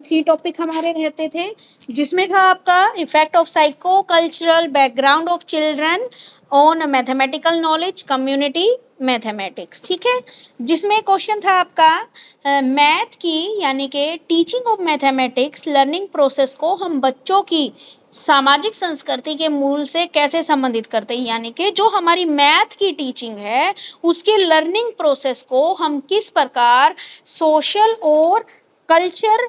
3 topic हमारे रहते थे, जिसमें था आपका effect of psycho cultural background of children on mathematical knowledge community mathematics, ठीक है। जिसमें क्वेश्चन था आपका मैथ की यानी कि teaching of mathematics learning process को हम बच्चों की सामाजिक संस्कृति के मूल से कैसे संबंधित करते हैं, यानी कि जो हमारी मैथ की टीचिंग है उसके लर्निंग प्रोसेस को हम किस प्रकार सोशल और कल्चर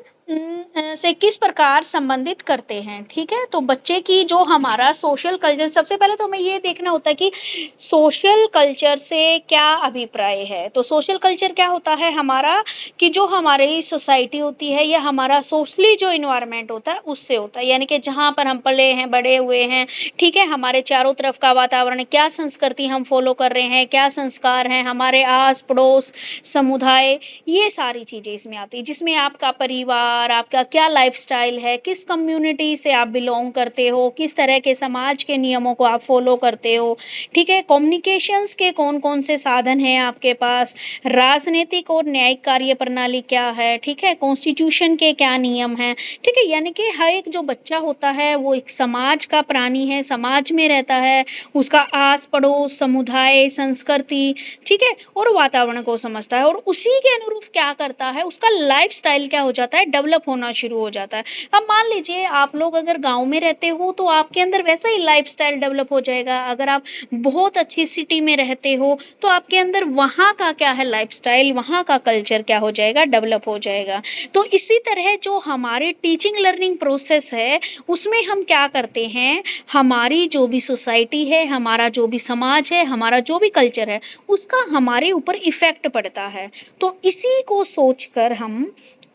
से किस प्रकार संबंधित करते हैं, ठीक है। तो बच्चे की जो हमारा सोशल कल्चर, सबसे पहले तो हमें ये देखना होता है कि सोशल कल्चर से क्या अभिप्राय है। तो सोशल कल्चर क्या होता है हमारा, कि जो हमारी सोसाइटी होती है या हमारा सोशली जो इन्वायरमेंट होता है उससे होता है, यानी कि जहाँ पर हम पले हैं बड़े हुए हैं, ठीक है, हमारे चारों तरफ का वातावरण, क्या संस्कृति हम फॉलो कर रहे हैं, क्या संस्कार हैं, हमारे आस पड़ोस समुदाय, ये सारी चीज़ें इसमें आती है। जिसमें आपका परिवार, आपका क्या लाइफस्टाइल है, किस कम्युनिटी से आप बिलोंग करते हो, किस तरह के समाज के नियमों को आप फॉलो करते हो, ठीक है। कम्युनिकेशंस के कौन कौन से साधन हैं आपके पास, राजनीतिक और न्यायिक कार्य प्रणाली क्या है, ठीक है, कॉन्स्टिट्यूशन के क्या नियम हैं, ठीक है। यानी कि हर एक जो बच्चा होता है वो एक समाज का प्राणी है, समाज में रहता है, उसका आस पड़ोस समुदाय संस्कृति, ठीक है, और वातावरण को समझता है, और उसी के अनुरूप क्या करता है, उसका लाइफस्टाइल क्या हो जाता है, डेवलप होना शुरू हो जाता है। अब मान लीजिए आप लोग अगर गांव में रहते हो तो आपके अंदर वैसा ही लाइफस्टाइल डेवलप हो जाएगा। अगर आप बहुत अच्छी सिटी में रहते हो तो आपके अंदर वहाँ का क्या है लाइफस्टाइल, वहाँ का कल्चर क्या हो जाएगा, डेवलप हो जाएगा। तो इसी तरह जो हमारे टीचिंग लर्निंग प्रोसेस है उसमें हम क्या करते हैं, हमारी जो भी सोसाइटी है, हमारा जो भी समाज है, हमारा जो भी कल्चर है, उसका हमारे ऊपर इफेक्ट पड़ता है। तो इसी को सोचकर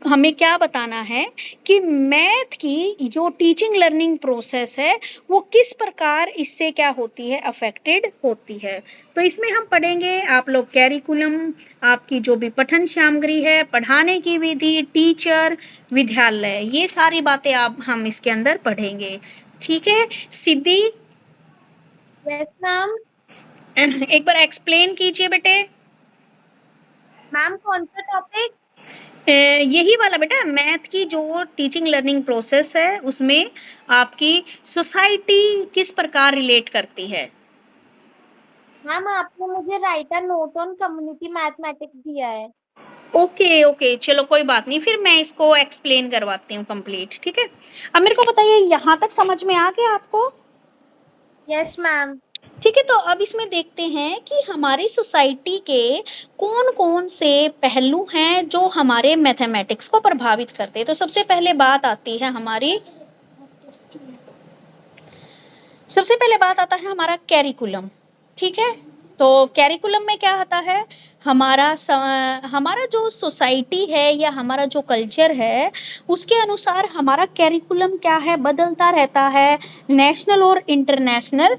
हमें क्या बताना है कि मैथ की जो टीचिंग लर्निंग प्रोसेस है वो किस प्रकार इससे क्या होती है, अफेक्टेड होती है। तो इसमें हम पढ़ेंगे आप लोग कैरिकुलम, आपकी जो भी पठन सामग्री है, पढ़ाने की विधि, टीचर, विद्यालय, ये सारी बातें हम इसके अंदर पढ़ेंगे, ठीक है। सिद्धि, यस मैम। एक बार एक्सप्लेन कीजिए बेटे। मैम कौन सा टॉपिक? यही वाला बेटा, मैथ की जो टीचिंग लर्निंग प्रोसेस है उसमें आपकी सोसाइटी किस प्रकार रिलेट करती है। मैम आपने मुझे writer note on community mathematics दिया है। ओके ओके, चलो कोई बात नहीं, फिर मैं इसको एक्सप्लेन करवाती हूँ कंप्लीट, ठीक है। अब मेरे को बताइए यहाँ तक समझ में आ गया आपको। Yes ma'am. ठीक है, तो अब इसमें देखते हैं कि हमारी सोसाइटी के कौन कौन से पहलू हैं जो हमारे मैथमेटिक्स को प्रभावित करते हैं। तो सबसे पहले बात आती है हमारी, सबसे पहले बात आता है हमारा कैरिकुलम, ठीक है। तो कैरिकुलम में क्या आता है, हमारा जो सोसाइटी है या हमारा जो कल्चर है उसके अनुसार हमारा कैरिकुलम क्या है, बदलता रहता है नेशनल और इंटरनेशनल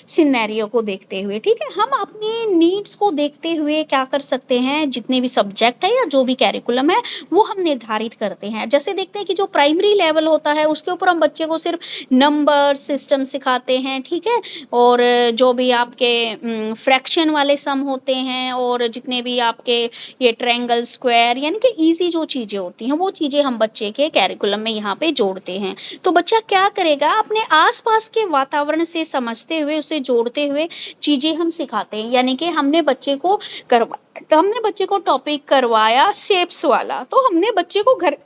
सिनेरियो को देखते हुए, ठीक है। हम अपनी नीड्स को देखते हुए क्या कर सकते हैं, जितने भी सब्जेक्ट है या जो भी कैरिकुलम है वो हम निर्धारित करते हैं। जैसे देखते हैं कि जो प्राइमरी लेवल होता है उसके ऊपर हम बच्चे को सिर्फ नंबर सिस्टम सिखाते हैं, ठीक है, और जो भी आपके फ्रैक्शन वाले सम होते हैं और जितने भी आपके ये ट्रायंगल स्क्वायर यानी कि इजी जो चीज़ें होती हैं वो चीज़ें हम बच्चे के कैरिकुलम में यहाँ पे जोड़ते हैं। तो बच्चा क्या करेगा, अपने आसपास के वातावरण से समझते हुए उसे जोड़ते हुए चीज़ें हम सिखाते हैं। यानी कि हमने बच्चे को टॉपिक करवाया शेप्स वाला, तो हमने बच्चे को घर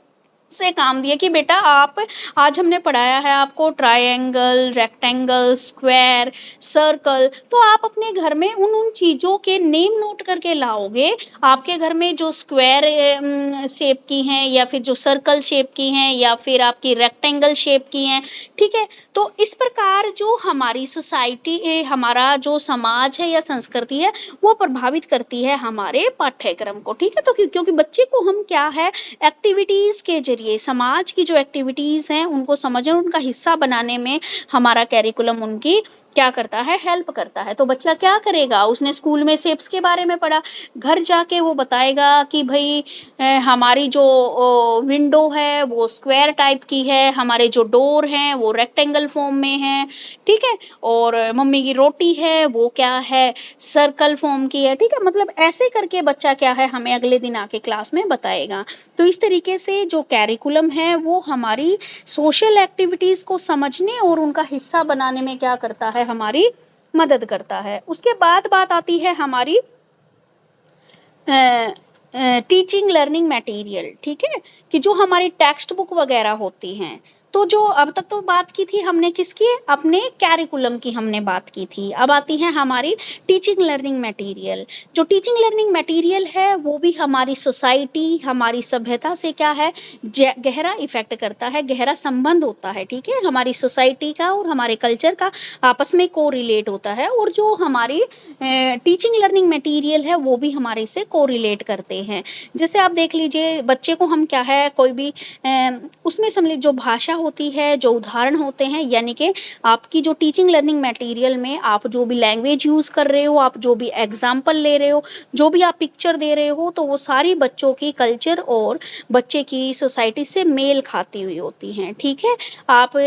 से काम दिया कि बेटा आप, आज हमने पढ़ाया है आपको ट्रायंगल, रेक्टेंगल, स्क्वायर, सर्कल, तो आप अपने घर में उन उन चीज़ों के नेम नोट करके लाओगे। आपके घर में जो स्क्वायर शेप की हैं या फिर जो सर्कल शेप की हैं या फिर आपकी रेक्टेंगल शेप की हैं, ठीक है। तो इस प्रकार जो हमारी सोसाइटी है, हमारा जो समाज है या संस्कृति है वो प्रभावित करती है हमारे पाठ्यक्रम को, ठीक है। तो क्योंकि बच्चे को हम क्या है एक्टिविटीज़ के जरिए समाज की जो एक्टिविटीज़ हैं उनको समझने, उनका हिस्सा बनाने में हमारा कैरिकुलम उनकी क्या करता है, हेल्प करता है। तो बच्चा क्या करेगा, उसने स्कूल में शेप्स के बारे में पढ़ा, घर जाके वो बताएगा कि भाई हमारी जो विंडो है वो स्क्वायर टाइप की है, हमारे जो डोर हैं वो रेक्टेंगल फॉर्म में हैं, ठीक है, और मम्मी की रोटी है वो क्या है, सर्कल फॉर्म की है, ठीक है। मतलब ऐसे करके बच्चा क्या है, हमें अगले दिन आके क्लास में बताएगा। तो इस तरीके से जो कैरिकुलम है वो हमारी सोशल एक्टिविटीज़ को समझने और उनका हिस्सा बनाने में क्या करता है, हमारी मदद करता है। उसके बाद बात आती है हमारी टीचिंग लर्निंग मटेरियल, ठीक है, कि जो हमारी टेक्स्ट बुक वगैरह होती हैं। तो जो अब तक तो बात की थी हमने किसकी, अपने कैरिकुलम की हमने बात की थी। अब आती है हमारी टीचिंग लर्निंग मटेरियल। जो टीचिंग लर्निंग मटेरियल है वो भी हमारी सोसाइटी, हमारी सभ्यता से क्या है, गहरा इफेक्ट करता है, गहरा संबंध होता है, ठीक है। हमारी सोसाइटी का और हमारे कल्चर का आपस में कोरिलेट होता है, और जो हमारी टीचिंग लर्निंग मटेरियल है वो भी हमारे से कोरिलेट करते हैं। जैसे आप देख लीजिए, बच्चे को हम क्या है, कोई भी उसमें समझ लीजिए जो भाषा होती है, जो उदाहरण होते हैं, यानी कि आपकी जो टीचिंग लर्निंग मटेरियल में आप जो भी लैंग्वेज यूज़ कर रहे हो, आप जो भी एग्जाम्पल ले रहे हो, जो भी आप पिक्चर दे रहे हो, तो वो सारी बच्चों की कल्चर और बच्चे की सोसाइटी से मेल खाती हुई होती हैं, ठीक है। आप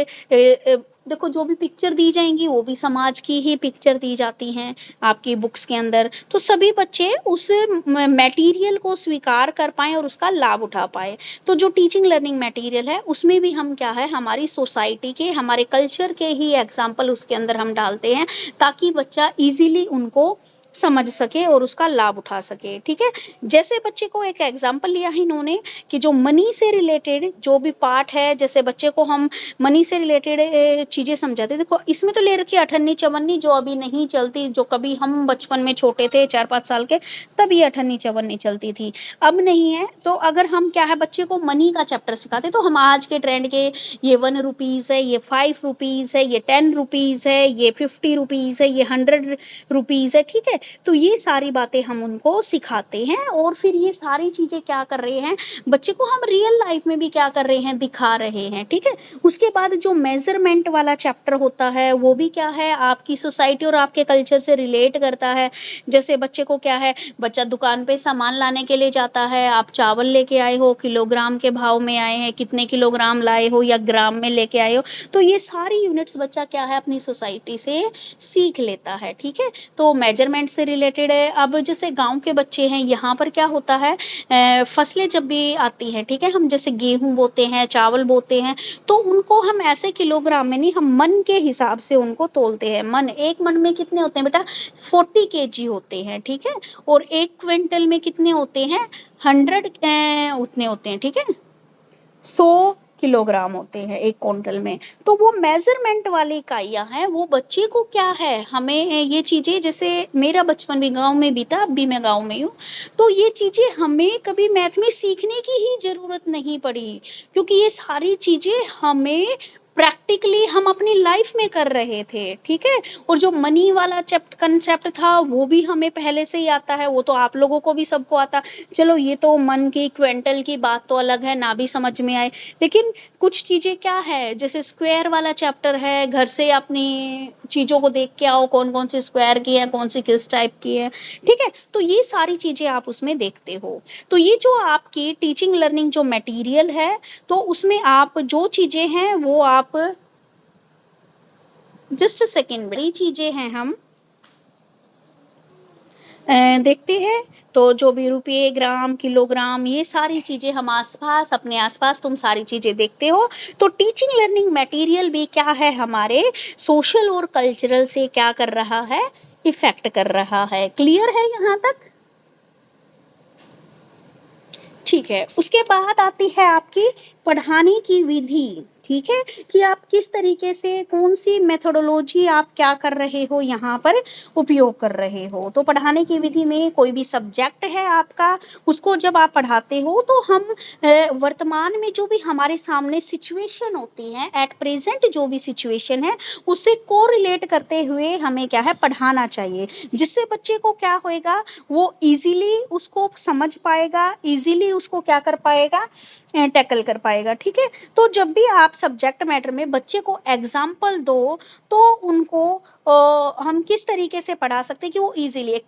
देखो, जो भी पिक्चर दी जाएंगी वो भी समाज की ही पिक्चर दी जाती हैं आपकी बुक्स के अंदर। तो सभी बच्चे उस मटेरियल को स्वीकार कर पाएँ और उसका लाभ उठा पाए। तो जो टीचिंग लर्निंग मटेरियल है उसमें भी हम क्या है, हमारी सोसाइटी के, हमारे कल्चर के ही एग्जाम्पल उसके अंदर हम डालते हैं, ताकि बच्चा इजीली उनको समझ सके और उसका लाभ उठा सके, ठीक है। जैसे बच्चे को एक एग्जाम्पल लिया है इन्होंने कि जो मनी से रिलेटेड जो भी पार्ट है, जैसे बच्चे को हम मनी से रिलेटेड चीज़ें समझाते हैं। देखो, इसमें तो ले रखी है अठन्नी चवन्नी, जो अभी नहीं चलती, जो कभी हम बचपन में छोटे थे 4-5 साल के, तब ये अठन्नी चवन्नी चलती थी, अब नहीं है। तो अगर हम क्या है, बच्चे को मनी का चैप्टर सिखाते, तो हम आज के ट्रेंड के, ये 1 रुपीज़ है, ये 5 रुपीज़ है, ये 10 रुपीज़ है, ये 50 रुपीज़ है, ये 100 रुपीज़ है, ठीक है। तो ये सारी बातें हम उनको सिखाते हैं, और फिर ये सारी चीज़ें क्या कर रहे हैं, बच्चे को हम रियल लाइफ में भी क्या कर रहे हैं, दिखा रहे हैं, ठीक है। उसके बाद जो मेजरमेंट वाला चैप्टर होता है वो भी क्या है, आपकी सोसाइटी और आपके कल्चर से रिलेट करता है। जैसे बच्चे को क्या है, बच्चा दुकान पे सामान लाने के लिए जाता है, आप चावल लेके आए हो, किलोग्राम के भाव में आए हैं, कितने किलोग्राम लाए हो या ग्राम में लेके आए हो, तो ये सारी यूनिट्स बच्चा क्या है, अपनी सोसाइटी से सीख लेता है, ठीक है। तो मेजरमेंट से रिलेटेड है। अब जैसे गांव के बच्चे हैं, यहाँ पर क्या होता है, फसलें जब भी आती हैं, ठीक है, हम जैसे गेहूं बोते हैं, चावल बोते हैं, तो उनको हम ऐसे किलोग्राम में नहीं, हम मन के हिसाब से उनको तोलते हैं। मन, एक मन में कितने होते हैं बेटा, 40 केजी होते हैं, ठीक है। और 1 क्विंटल में कितने होते हैं, 100 उतने होते हैं, ठीक है, 100 किलोग्राम होते हैं 1 क्विंटल में। तो वो मेजरमेंट वाली इकाइयाँ हैं, वो बच्चे को क्या है, हमें ये चीज़ें, जैसे मेरा बचपन भी गांव में बीता, अब भी मैं गांव में हूँ, तो ये चीज़ें हमें कभी मैथ में सीखने की ही ज़रूरत नहीं पड़ी, क्योंकि ये सारी चीज़ें हमें प्रैक्टिकली हम अपनी लाइफ में कर रहे थे, ठीक है। और जो मनी वाला कंसेप्ट था वो भी हमें पहले से ही आता है, वो तो आप लोगों को भी सबको आता। चलो, ये तो मन की क्विंटल की बात तो अलग है, ना भी समझ में आए, लेकिन कुछ चीज़ें क्या है, जैसे स्क्वायर वाला चैप्टर है, घर से अपनी चीज़ों को देख के आओ, कौन कौन सी स्क्वायर की है, कौन सी किस टाइप की है, ठीक है। तो ये सारी चीज़ें आप उसमें देखते हो। तो ये जो आपकी टीचिंग लर्निंग जो मटेरियल है, तो उसमें आप जो चीज़ें हैं वो आप जस्ट सेकेंड, बड़ी चीज़ें हैं हम देखते हैं। तो जो भी रुपये, ग्राम, किलोग्राम, ये सारी चीज़ें हम आसपास, अपने आसपास तुम सारी चीज़ें देखते हो। तो टीचिंग लर्निंग मटेरियल भी क्या है, हमारे सोशल और कल्चरल से क्या कर रहा है, इफेक्ट कर रहा है। क्लियर है यहाँ तक? ठीक है। उसके बाद आती है आपकी पढ़ाने की विधि, ठीक है, कि आप किस तरीके से, कौन सी मेथोडोलॉजी आप क्या कर रहे हो, यहाँ पर उपयोग कर रहे हो। तो पढ़ाने की विधि में कोई भी सब्जेक्ट है आपका, उसको जब आप पढ़ाते हो तो हम वर्तमान में जो भी हमारे सामने सिचुएशन होती है, एट प्रेजेंट जो भी सिचुएशन है, उससे कोरिलेट करते हुए हमें क्या है, पढ़ाना चाहिए, जिससे बच्चे को क्या होएगा, वो इजीली उसको समझ पाएगा, इजीली उसको क्या कर पाएगा, टैकल कर पाएगा। आएगा, ठीक है। तो जब भी आप सब्जेक्ट मैटर में बच्चे को एग्जाम्पल दो तो उनको हम किस तरीके से पढ़ा सकते हैं कि वो इजीली,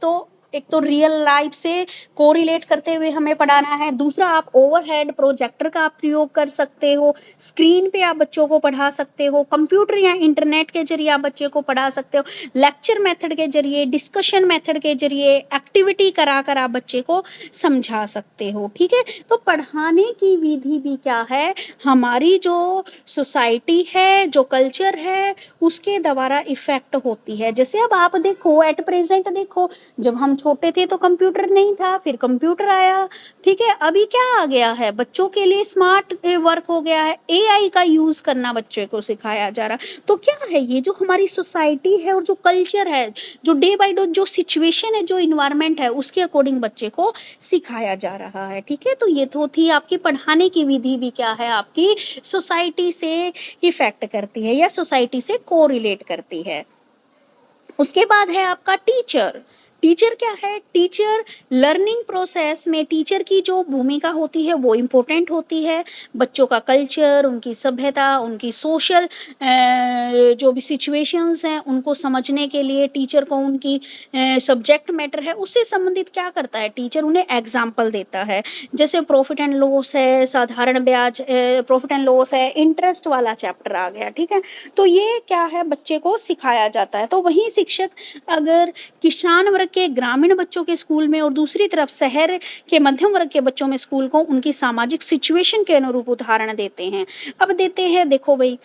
एक तो रियल लाइफ से कोरिलेट करते हुए हमें पढ़ाना है। दूसरा, आप ओवरहेड प्रोजेक्टर का आप प्रयोग कर सकते हो, स्क्रीन पे आप बच्चों को पढ़ा सकते हो, कंप्यूटर या इंटरनेट के जरिए आप बच्चे को पढ़ा सकते हो, लेक्चर मेथड के जरिए, डिस्कशन मेथड के जरिए, एक्टिविटी करा कर आप बच्चे को समझा सकते हो, ठीक है। तो पढ़ाने की विधि भी क्या है, हमारी जो सोसाइटी है, जो कल्चर है, उसके द्वारा इफेक्ट होती है। जैसे अब आप देखो, एट प्रेजेंट देखो, जब हम छोटे थे तो कंप्यूटर नहीं था, फिर कंप्यूटर आया, ठीक है। अभी क्या आ गया है, बच्चों के लिए स्मार्ट वर्क हो गया है, एआई का यूज करना बच्चे को सिखाया जा रहा। तो क्या है, ये जो हमारी सोसाइटी है और जो कल्चर है, जो डे बाय डे जो सिचुएशन है, जो इन्वायरमेंट है, उसके अकॉर्डिंग बच्चे को सिखाया जा रहा है, ठीक है। तो ये तो थी आपकी पढ़ाने की विधि भी क्या है, आपकी सोसाइटी से इफेक्ट करती है या सोसाइटी से कोरिलेट करती है। उसके बाद है आपका टीचर। टीचर क्या है, टीचर लर्निंग प्रोसेस में टीचर की जो भूमिका होती है वो इम्पोर्टेंट होती है। बच्चों का कल्चर, उनकी सभ्यता, उनकी सोशल जो भी सिचुएशंस हैं उनको समझने के लिए टीचर को उनकी सब्जेक्ट मैटर है उससे संबंधित क्या करता है, टीचर उन्हें एग्जाम्पल देता है। जैसे प्रॉफिट एंड लॉस है, साधारण ब्याज, प्रॉफिट एंड लॉस है, इंटरेस्ट वाला चैप्टर आ गया, ठीक है। तो ये क्या है, बच्चे को सिखाया जाता है। तो वही शिक्षक अगर किसान वर्ग के ग्रामीण बच्चों के स्कूल में और दूसरी तरफ शहर के मध्यम वर्ग के बच्चों में स्कूल को उनकी सामाजिक सिचुएशन के अनुरूप उदाहरण देते हैं। अब देते हैं, देखो भाई,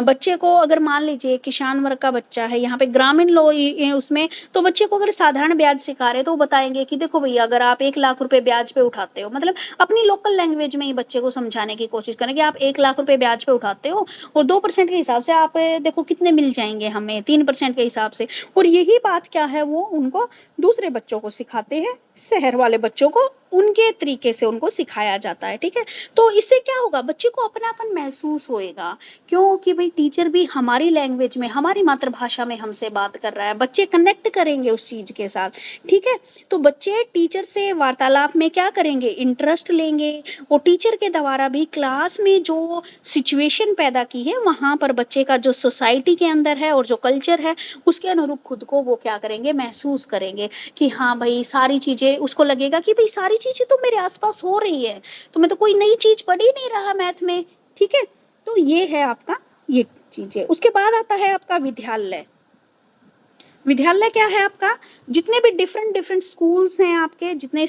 बच्चे को अगर मान लीजिए किसान वर्ग का बच्चा है, यहाँ पे ग्रामीण लोग उसमें, तो बच्चे को अगर साधारण ब्याज सिखा रहे तो वो बताएंगे कि देखो भैया, अगर आप 1 लाख रुपए ब्याज पे उठाते हो, मतलब अपनी लोकल लैंग्वेज में ही बच्चे को समझाने की कोशिश करेंगे, आप 1 लाख रुपए ब्याज पे उठाते हो और 2% के हिसाब से आप देखो कितने मिल जाएंगे हमें 3% के हिसाब से। और यही बात क्या है, वो उनको दूसरे बच्चों को सिखाते हैं, शहर वाले बच्चों को उनके तरीके से उनको सिखाया जाता है, ठीक है। तो इससे क्या होगा, बच्चे को अपनापन महसूस होएगा, क्योंकि भाई टीचर भी हमारी लैंग्वेज में, हमारी मातृभाषा में हमसे बात कर रहा है, बच्चे कनेक्ट करेंगे उस चीज के साथ, ठीक है। तो बच्चे टीचर से वार्तालाप में क्या करेंगे, इंटरेस्ट लेंगे, और टीचर के द्वारा भी क्लास में जो सिचुएशन पैदा की है वहां पर बच्चे का जो सोसाइटी के अंदर है और जो कल्चर है उसके अनुरूप खुद को वो क्या करेंगे, महसूस करेंगे कि हाँ भाई, सारी चीजें, उसको लगेगा कि भाई सारी चीजें तो मेरे आसपास हो रही है, तो मैं तो कोई नई चीज पढ़ ही नहीं रहा मैथ में, ठीक है। तो ये है आपका ये चीजें। उसके बाद आता है आपका विद्यालय। विद्यालय क्या है आपका, जितने भी डिफरेंट स्कूल्स हैं आपके, जितने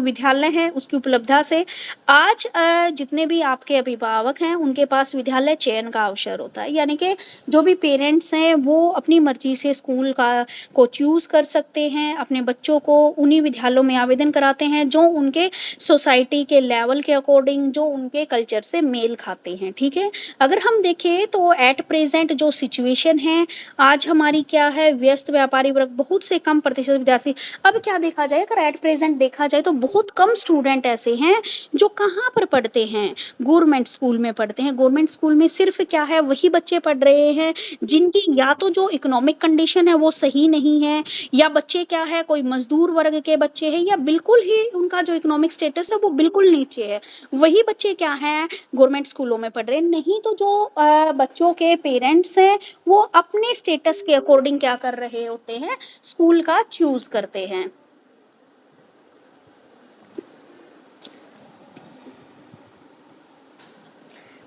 विद्यालय हैं उसकी उपलब्धता से आज जितने भी आपके अभिभावक हैं उनके पास विद्यालय चयन का अवसर होता है। यानी कि जो भी पेरेंट्स हैं वो अपनी मर्जी से स्कूल को चूज़ कर सकते हैं, अपने बच्चों को उन्हीं विद्यालयों में आवेदन कराते हैं जो उनके सोसाइटी के लेवल के अकॉर्डिंग, जो उनके कल्चर से मेल खाते हैं, ठीक है। अगर हम देखें तो एट प्रेजेंट जो सिचुएशन है आज हमारी क्या है, व्यस्त व्यापारी वर्ग, बहुत से कम प्रतिशत विद्यार्थी। अब क्या देखा जाए, अगर एट प्रेजेंट देखा जाए तो बहुत कम स्टूडेंट ऐसे हैं जो कहाँ पर पढ़ते हैं, गवर्नमेंट स्कूल में पढ़ते हैं। गवर्नमेंट स्कूल में सिर्फ क्या है, वही बच्चे पढ़ रहे हैं जिनकी या तो जो इकोनॉमिक कंडीशन है वो सही नहीं है, या बच्चे क्या है, कोई मजदूर वर्ग के बच्चे हैं, या बिल्कुल ही उनका जो इकोनॉमिक स्टेटस है वो बिल्कुल नीचे है, वही बच्चे क्या हैं, गवर्नमेंट स्कूलों में पढ़ रहे हैं। नहीं तो जो बच्चों के पेरेंट्स हैं वो अपने स्टेटस के अकॉर्डिंग क्या कर रहे होते हैं, स्कूल का चूज करते हैं।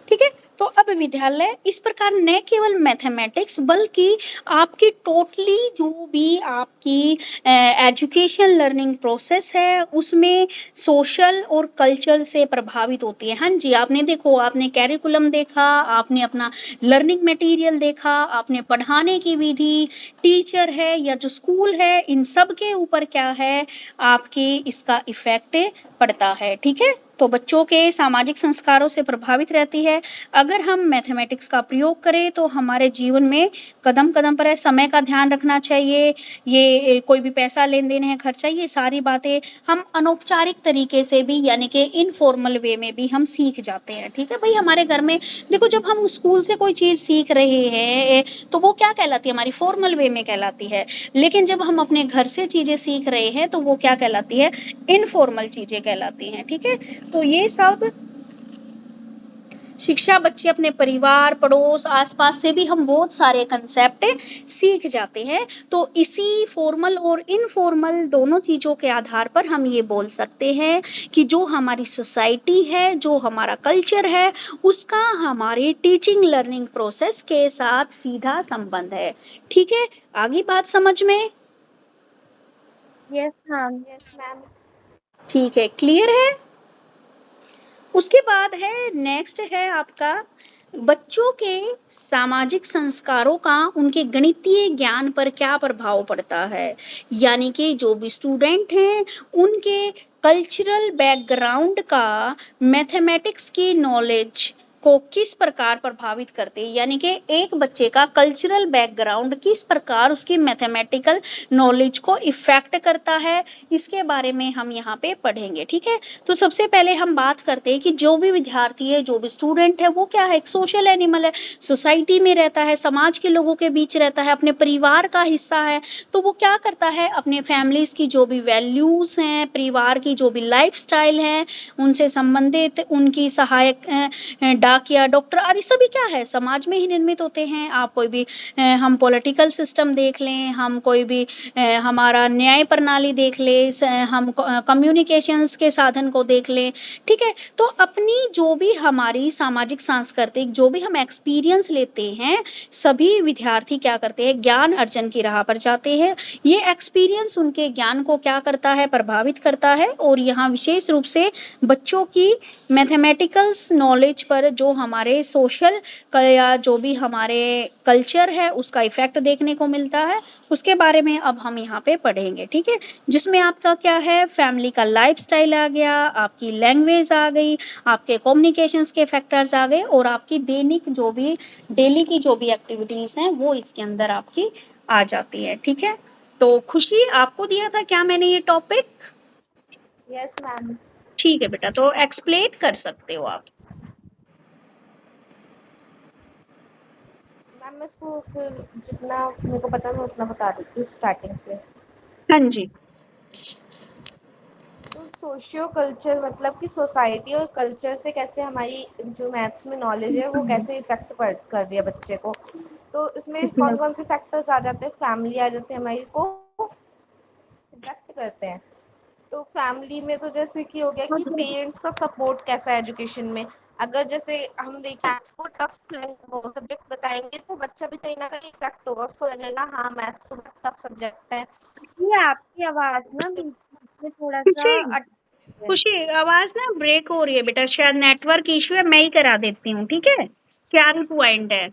ठीक है। तो अब विद्यालय इस प्रकार न केवल मैथमेटिक्स बल्कि आपकी टोटली जो भी आपकी एजुकेशन लर्निंग प्रोसेस है उसमें सोशल और कल्चर से प्रभावित होती है। हाँ जी, आपने देखो, आपने कैरिकुलम देखा, आपने अपना लर्निंग मटेरियल देखा, आपने पढ़ाने की विधि, टीचर है या जो स्कूल है, इन सब के ऊपर क्या है, आपकी इसका इफेक्ट पड़ता है, ठीक है। तो बच्चों के सामाजिक संस्कारों से प्रभावित रहती है। अगर हम मैथमेटिक्स का प्रयोग करें तो हमारे जीवन में कदम कदम पर है, समय का ध्यान रखना चाहिए, ये कोई भी पैसा लेन देन है, खर्चा, ये सारी बातें हम अनौपचारिक तरीके से भी, यानी कि इनफॉर्मल वे में भी हम सीख जाते हैं, ठीक है भाई। हमारे घर में देखो, जब हम स्कूल से कोई चीज़ सीख रहे हैं तो वो क्या कहलाती है, हमारी फॉर्मल वे में कहलाती है, लेकिन जब हम अपने घर से चीज़ें सीख रहे हैं तो वो क्या कहलाती है, इनफॉर्मल चीज़ें कहलाती हैं, ठीक है। तो ये सब शिक्षा बच्चे अपने परिवार, पड़ोस, आसपास से भी हम बहुत सारे कंसेप्ट सीख जाते हैं। तो इसी फॉर्मल और इनफॉर्मल दोनों चीज़ों के आधार पर हम ये बोल सकते हैं कि जो हमारी सोसाइटी है, जो हमारा कल्चर है, उसका हमारी टीचिंग लर्निंग प्रोसेस के साथ सीधा संबंध है। ठीक है, आगे बात समझ में? Yes ma'am. Yes ma'am. ठीक है, क्लियर है? उसके बाद है नेक्स्ट है आपका बच्चों के सामाजिक संस्कारों का उनके गणितीय ज्ञान पर क्या प्रभाव पड़ता है। यानी कि जो भी स्टूडेंट हैं उनके कल्चरल बैकग्राउंड का मैथमेटिक्स की नॉलेज को किस प्रकार प्रभावित करते हैं, यानी कि एक बच्चे का कल्चरल बैकग्राउंड किस प्रकार उसकी मैथमेटिकल नॉलेज को इफेक्ट करता है, इसके बारे में हम यहाँ पे पढ़ेंगे। ठीक है, तो सबसे पहले हम बात करते हैं कि जो भी विद्यार्थी है, जो भी स्टूडेंट है, वो क्या है, एक सोशल एनिमल है, सोसाइटी में रहता है, समाज के लोगों के बीच रहता है, अपने परिवार का हिस्सा है। तो वो क्या करता है, अपने फैमिलीज की जो भी वैल्यूज हैं, परिवार की जो भी लाइफस्टाइल है, उनसे संबंधित उनकी सहायक डाकिया, डॉक्टर आदि सभी क्या है, समाज में ही निर्मित होते हैं। आप कोई भी हम पॉलिटिकल सिस्टम देख लें, हम कोई भी हमारा न्याय प्रणाली देख ले, हम कम्युनिकेशंस के साधन को देख लें। ठीक है, तो अपनी जो भी हमारी सामाजिक सांस्कृतिक जो भी हम एक्सपीरियंस लेते हैं, सभी विद्यार्थी क्या करते हैं, ज्ञान अर्जन की राह पर जाते हैं। ये एक्सपीरियंस उनके ज्ञान को क्या करता है, प्रभावित करता है। और यहाँ विशेष रूप से बच्चों की मैथमेटिकल्स नॉलेज पर जो हमारे सोशल या जो भी हमारे कल्चर है उसका इफेक्ट देखने को मिलता है, उसके बारे में अब हम यहाँ पे पढ़ेंगे। ठीक है, जिसमें आपका क्या है, फैमिली का लाइफस्टाइल आ गया, आपकी लैंग्वेज आ गई, आपके कम्युनिकेशंस के फैक्टर्स आ गए, और आपकी दैनिक जो भी डेली की जो भी एक्टिविटीज़ हैं वो इसके अंदर आपकी आ जाती है। ठीक है, तो खुशी आपको दिया था क्या मैंने ये टॉपिक? Yes ma'am. ठीक है बेटा, तो एक्सप्लेन कर सकते हो आप। मैम मैं इसको फिर जितना मेरे को पता मैं उतना बता देती हूँ स्टार्टिंग से। हाँ जी। तो सोशियो कल्चर मतलब कि सोसाइटी और कल्चर से कैसे हमारी जो मैथ्स में नॉलेज है वो कैसे इफेक्ट कर रही है बच्चे को। तो इसमें कौन कौन से फैक्टर्स आ जाते हैं, फैमिली आ जाते हैं, हमारी को इफेक्ट करते हैं। तो फैमिली में तो जैसे कि हो गया कि पेरेंट्स का सपोर्ट कैसा है एजुकेशन में। अगर जैसे हम देखें आपको टफ वो सब्जेक्ट बताएंगे तो बच्चा भी कहीं ना कहीं इफेक्ट होगा, उसको लगेगा हाँ मैथ्स तो टफ सब्जेक्ट है। ये आपकी आवाज ना बीच में थोड़ा सा खुशी, खुशी आवाज ना ब्रेक हो रही है बेटा, शायद नेटवर्क इशू है, मैं ही करा देती हूँ। ठीक है, क्या पॉइंट है,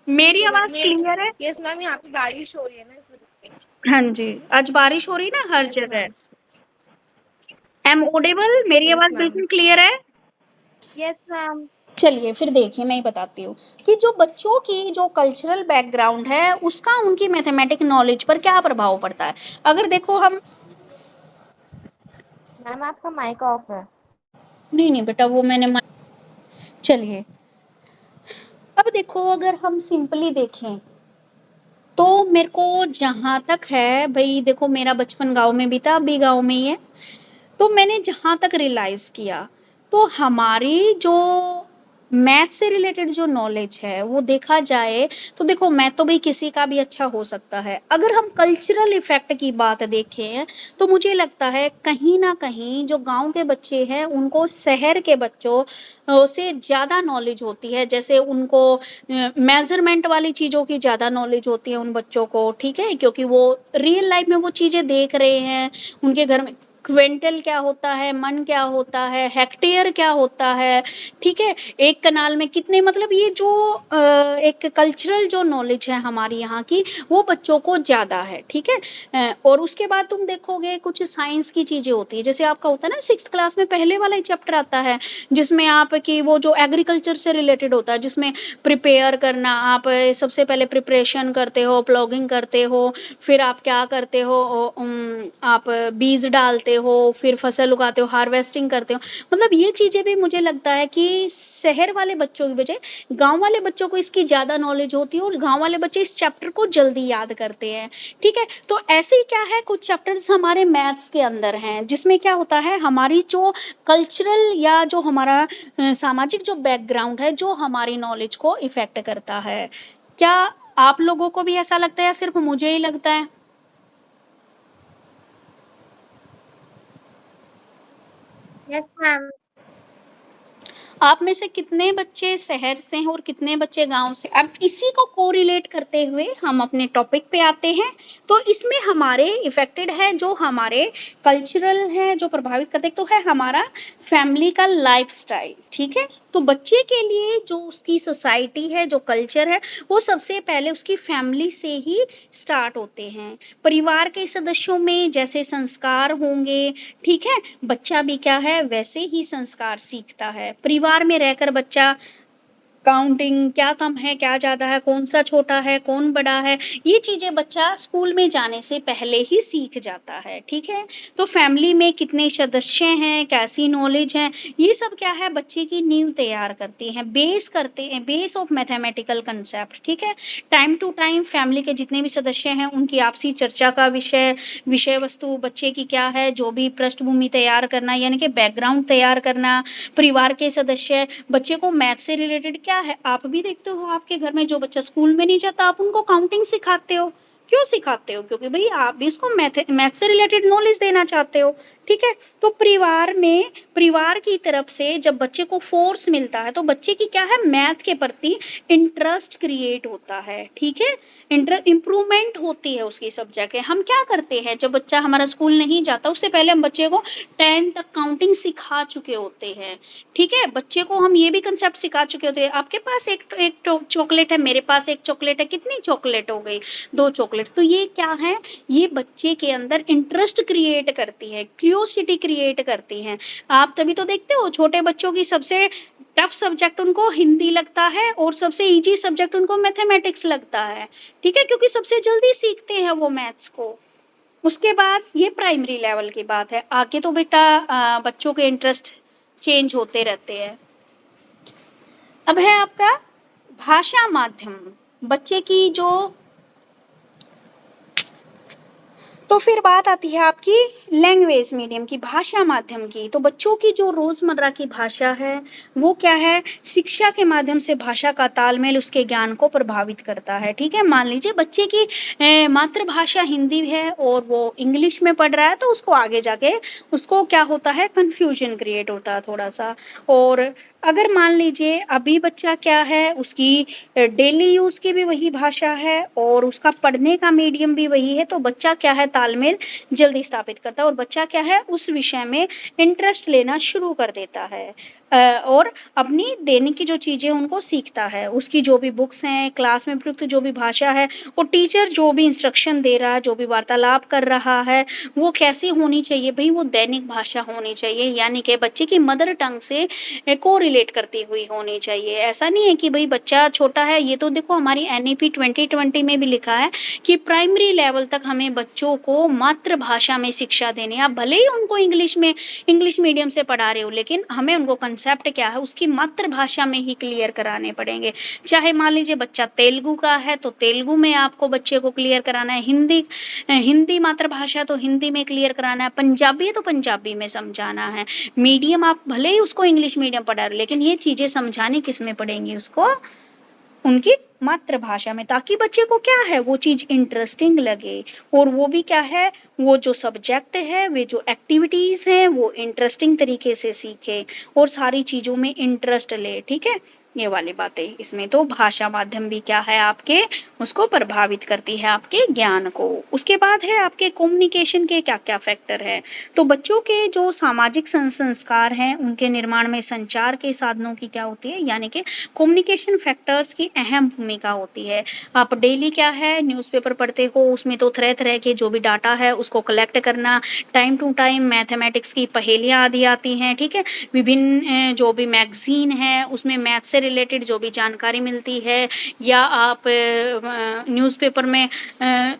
मेरी आवाज क्लियर है? यस मैम, यहाँ पे बारिश हो रही है ना इस वजह से। हाँ जी, आज बारिश हो रही ना हर यस जगह। मैम। एम ऑडिबल, मेरी यस आवाज मैम। बिल्कुल क्लियर है? Yes ma'am. चलिए फिर देखिए, मैं ही बताती हूँ कि जो बच्चों की जो कल्चरल बैकग्राउंड है उसका उनकी मैथमेटिक नॉलेज पर क्या प्रभाव पड़ता है। अगर देखो हम, मैम आपका माइक ऑफ है। नहीं नहीं बेटा, वो मैंने चलिए अब देखो, अगर हम सिंपली देखें तो मेरे को जहाँ तक है भाई, देखो मेरा बचपन गांव में भी था, अभी गांव में ही है। तो मैंने जहाँ तक रियलाइज़ किया, तो हमारी जो मैथ से रिलेटेड जो नॉलेज है वो देखा जाए तो देखो, मैथ तो भाई किसी का भी अच्छा हो सकता है। अगर हम कल्चरल इफेक्ट की बात देखें तो मुझे लगता है कहीं ना कहीं जो गांव के बच्चे हैं उनको शहर के बच्चों से ज़्यादा नॉलेज होती है। जैसे उनको मेजरमेंट वाली चीज़ों की ज़्यादा नॉलेज होती है उन बच्चों को। ठीक है, क्योंकि वो रियल लाइफ में वो चीज़ें देख रहे हैं, उनके घर में क्विंटल क्या होता है, मन क्या होता है, हेक्टेयर क्या होता है। ठीक है, एक कनाल में कितने, मतलब ये जो एक कल्चरल जो नॉलेज है हमारी यहाँ की वो बच्चों को ज़्यादा है। ठीक है, और उसके बाद तुम देखोगे कुछ साइंस की चीज़ें होती है, जैसे आपका होता है ना 6th क्लास में पहले वाला ही चैप्टर आता है जिसमें आपकी वो जो एग्रीकल्चर से रिलेटेड होता है, जिसमें प्रिपेयर करना, आप सबसे पहले प्रिपरेशन करते हो, प्लॉगिंग करते हो, फिर आप क्या करते हो, आप बीज डालते उगाते हो, फिर फसल उगाते हो, हार्वेस्टिंग करते हो, मतलब ये चीज़ें भी मुझे लगता है कि शहर वाले बच्चों की बजाय गाँव वाले बच्चों को इसकी ज़्यादा नॉलेज होती है और गाँव वाले बच्चे इस चैप्टर को जल्दी याद करते हैं, ठीक है? तो ऐसे ही क्या है, कुछ चैप्टर्स हमारे मैथ्स के अंदर हैं, जिसमें क्या होता है, हमारी जो कल्चरल या जो हमारा सामाजिक जो बैकग्राउंड है, जो हमारी नॉलेज को इफ़ेक्ट करता है। क्या आप लोगों को भी ऐसा लगता है या सिर्फ़ मुझे ही लगता है? Yes ma'am. आप में से कितने बच्चे शहर से हैं और कितने बच्चे गांव से? अब इसी को कोरिलेट करते हुए हम अपने टॉपिक पे आते हैं। तो इसमें हमारे इफेक्टेड है, जो हमारे कल्चरल है, जो प्रभावित करते तो है हमारा फैमिली का लाइफस्टाइल, ठीक है? तो बच्चे के लिए जो उसकी सोसाइटी है, जो कल्चर है, वो सबसे पहले उसकी फैमिली से ही स्टार्ट होते हैं। परिवार के सदस्यों में जैसे संस्कार होंगे, ठीक है, बच्चा भी क्या है, वैसे ही संस्कार सीखता है। परिवार में रहकर बच्चा काउंटिंग क्या कम है, क्या ज़्यादा है, कौन सा छोटा है, कौन बड़ा है, ये चीज़ें बच्चा स्कूल में जाने से पहले ही सीख जाता है, ठीक है? तो फैमिली में कितने सदस्य हैं, कैसी नॉलेज है, ये सब क्या है, बच्चे की नींव तैयार करती हैं, बेस करते हैं, बेस ऑफ मैथमेटिकल कंसेप्ट, ठीक है? टाइम टू टाइम फैमिली के जितने भी सदस्य हैं उनकी आपसी चर्चा का विषय वस्तु बच्चे की क्या है, जो भी पृष्ठभूमि तैयार करना, यानी कि बैकग्राउंड तैयार करना। परिवार के सदस्य, बच्चे को मैथ से रिलेटेड क्या है, आप भी देखते हो आपके घर में जो बच्चा स्कूल में नहीं जाता, आप उनको काउंटिंग सिखाते हो। क्यों सिखाते हो? क्योंकि भाई आप भी उसको मैथ से रिलेटेड नॉलेज देना चाहते हो, ठीक है? तो परिवार की तरफ से जब बच्चे को फोर्स मिलता है, तो बच्चे की क्या है, मैथ के प्रति इंटरेस्ट क्रिएट होता है, ठीक है? इम्प्रूवमेंट होती है उसकी सब्जेक्ट है। हम क्या करते हैं, जब बच्चा हमारा स्कूल नहीं जाता, उससे पहले हम बच्चे को 10 तक काउंटिंग सिखा चुके होते हैं, ठीक है? बच्चे को हम ये भी कंसेप्ट सिखा चुके होते हैं, आपके पास एक चॉकलेट है, मेरे पास एक चॉकलेट है, कितनी चॉकलेट हो गई, 2 चॉकलेट। तो ये क्या है, ये बच्चे के अंदर इंटरेस्ट क्रिएट करती है, क्यूरियोसिटी क्रिएट करती है। आप तभी तो देखते हो छोटे बच्चों की सबसे टफ सब्जेक्ट उनको हिंदी लगता है और सबसे इजी सब्जेक्ट उनको मैथमेटिक्स लगता है, ठीक है? क्योंकि सबसे जल्दी सीखते हैं वो मैथ्स को। उसके बाद ये प्राइमरी लेवल की बात है, आगे तो बेटा बच्चों के इंटरेस्ट चेंज होते रहते हैं। अब है आपका भाषा माध्यम, बच्चे की जो, तो फिर बात आती है आपकी लैंग्वेज मीडियम की, भाषा माध्यम की। तो बच्चों की जो रोज़मर्रा की भाषा है वो क्या है, शिक्षा के माध्यम से भाषा का तालमेल उसके ज्ञान को प्रभावित करता है, ठीक है? मान लीजिए बच्चे की मातृभाषा हिंदी है और वो इंग्लिश में पढ़ रहा है, तो उसको आगे जाके उसको क्या होता है, कन्फ्यूजन क्रिएट होता है थोड़ा सा। और अगर मान लीजिए अभी बच्चा क्या है, उसकी डेली यूज़ की भी वही भाषा है और उसका पढ़ने का मीडियम भी वही है, तो बच्चा क्या है, तालमेल जल्दी स्थापित करता है और बच्चा क्या है, उस विषय में इंटरेस्ट लेना शुरू कर देता है और अपनी दैनिक की जो चीज़ें उनको सीखता है। उसकी जो भी बुक्स हैं, क्लास में प्रयुक्त जो भी भाषा है, और टीचर जो भी इंस्ट्रक्शन दे रहा है, जो भी वार्तालाप कर रहा है, वो कैसी होनी चाहिए भाई, वो दैनिक भाषा होनी चाहिए, यानी कि बच्चे की मदर टंग से को रिलेट करती हुई होनी चाहिए। ऐसा नहीं है कि भाई बच्चा छोटा है, ये तो देखो हमारी NEP 2020 में भी लिखा है कि प्राइमरी लेवल तक हमें बच्चों को मातृभाषा में शिक्षा देनी है। आप भले ही उनको इंग्लिश मीडियम से पढ़ा रहे हो, लेकिन हमें उनको कंसेप्ट क्या है, उसकी मातृभाषा में ही क्लियर कराने पड़ेंगे। चाहे मान लीजिए बच्चा तेलुगु का है, तो तेलुगु में आपको बच्चे को क्लियर कराना है, हिंदी मातृभाषा तो हिंदी में क्लियर कराना है, पंजाबी है तो पंजाबी में समझाना है। मीडियम आप भले ही उसको इंग्लिश मीडियम पढ़ा रहे हो, लेकिन ये चीज़ें समझानी किस में पड़ेंगी, उसको उनकी मातृभाषा में, ताकि बच्चे को क्या है, वो चीज़ इंटरेस्टिंग लगे और वो भी क्या है, वो जो सब्जेक्ट है, वे जो एक्टिविटीज़ हैं, वो इंटरेस्टिंग तरीके से सीखे और सारी चीज़ों में इंटरेस्ट ले, ठीक है? ये वाली बातें इसमें। तो भाषा माध्यम भी क्या है, आपके उसको प्रभावित करती है, आपके ज्ञान को। उसके बाद है आपके कम्युनिकेशन के क्या क्या फैक्टर है। तो बच्चों के जो सामाजिक संस्कार हैं, उनके निर्माण में संचार के साधनों की क्या होती है, यानी कि कम्युनिकेशन फैक्टर्स की अहम भूमिका होती है। आप डेली क्या है, न्यूज़पेपर पढ़ते हो, उसमें तो तरह तरह के जो भी डाटा है उसको कलेक्ट करना, टाइम टू टाइम मैथमेटिक्स की पहेलियाँ आदि आती हैं, ठीक है। विभिन्न जो भी मैगज़ीन है उसमें मैथ से रिलेटेड जो भी जानकारी मिलती है, या आप न्यूज़पेपर में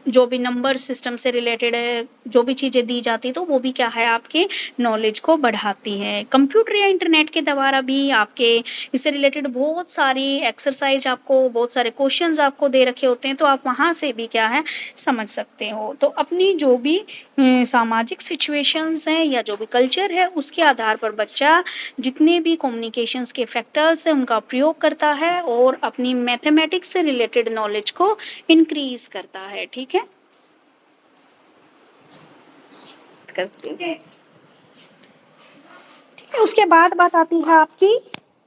जो भी नंबर सिस्टम से रिलेटेड जो भी चीज़ें दी जाती तो वो भी क्या है आपके नॉलेज को बढ़ाती है। कंप्यूटर या इंटरनेट के द्वारा भी आपके इससे रिलेटेड बहुत सारी एक्सरसाइज आपको, बहुत सारे क्वेश्चंस आपको दे रखे होते हैं, तो आप वहाँ से भी क्या है समझ सकते हो। तो अपनी जो भी सामाजिक सिचुएशंस हैं या जो भी कल्चर है उसके आधार पर बच्चा जितने भी कम्युनिकेशंस के फैक्टर्स हैं उनका प्रयोग करता है और अपनी मैथमेटिक्स से रिलेटेड नॉलेज को इंक्रीज करता है, ठीक है। करते हैं। ठीक है, उसके बाद बात आती है आपकी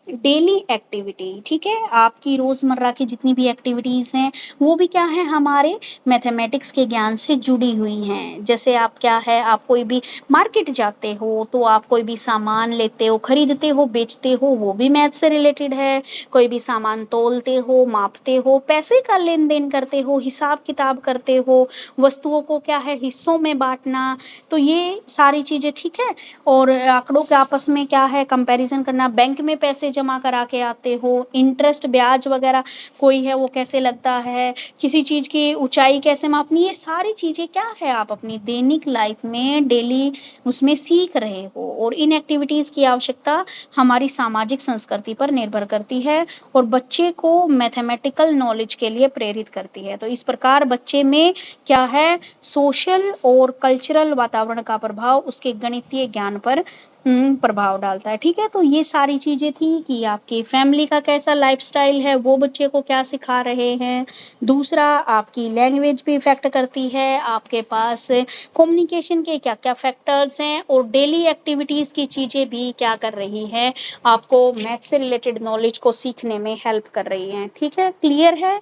डेली एक्टिविटी, ठीक है। आपकी रोज़मर्रा की जितनी भी एक्टिविटीज़ हैं वो भी क्या है हमारे मैथमेटिक्स के ज्ञान से जुड़ी हुई हैं। जैसे आप क्या है, आप कोई भी मार्केट जाते हो तो आप कोई भी सामान लेते हो, खरीदते हो, बेचते हो, वो भी मैथ से रिलेटेड है। कोई भी सामान तोलते हो, मापते हो, पैसे का लेन देन करते हो, हिसाब किताब करते हो, वस्तुओं को क्या है हिस्सों में बांटना, तो ये सारी चीज़ें, ठीक है। और आंकड़ों के आपस में क्या है कंपैरिजन करना, बैंक में पैसे जमा करा के आते हो, इंटरेस्ट ब्याज वगैरह कोई है वो कैसे लगता है, किसी चीज़ की ऊंचाई कैसे मापनी, ये सारी चीज़ें क्या है आप अपनी दैनिक लाइफ में डेली उसमें सीख रहे हो। और इन एक्टिविटीज़ की आवश्यकता हमारी सामाजिक संस्कृति पर निर्भर करती है और बच्चे को मैथमेटिकल नॉलेज के लिए प्रेरित करती है। तो इस प्रकार बच्चे में क्या है सोशल और कल्चरल वातावरण का प्रभाव उसके गणितीय ज्ञान पर प्रभाव डालता है, ठीक है। तो ये सारी चीज़ें थी कि आपकी फैमिली का कैसा लाइफस्टाइल है, वो बच्चे को क्या सिखा रहे हैं। दूसरा, आपकी लैंग्वेज भी इफ़ेक्ट करती है, आपके पास कम्युनिकेशन के क्या क्या फैक्टर्स हैं, और डेली एक्टिविटीज़ की चीज़ें भी क्या कर रही हैं आपको मैथ से रिलेटेड नॉलेज को सीखने में हेल्प कर रही हैं, ठीक है। क्लियर है?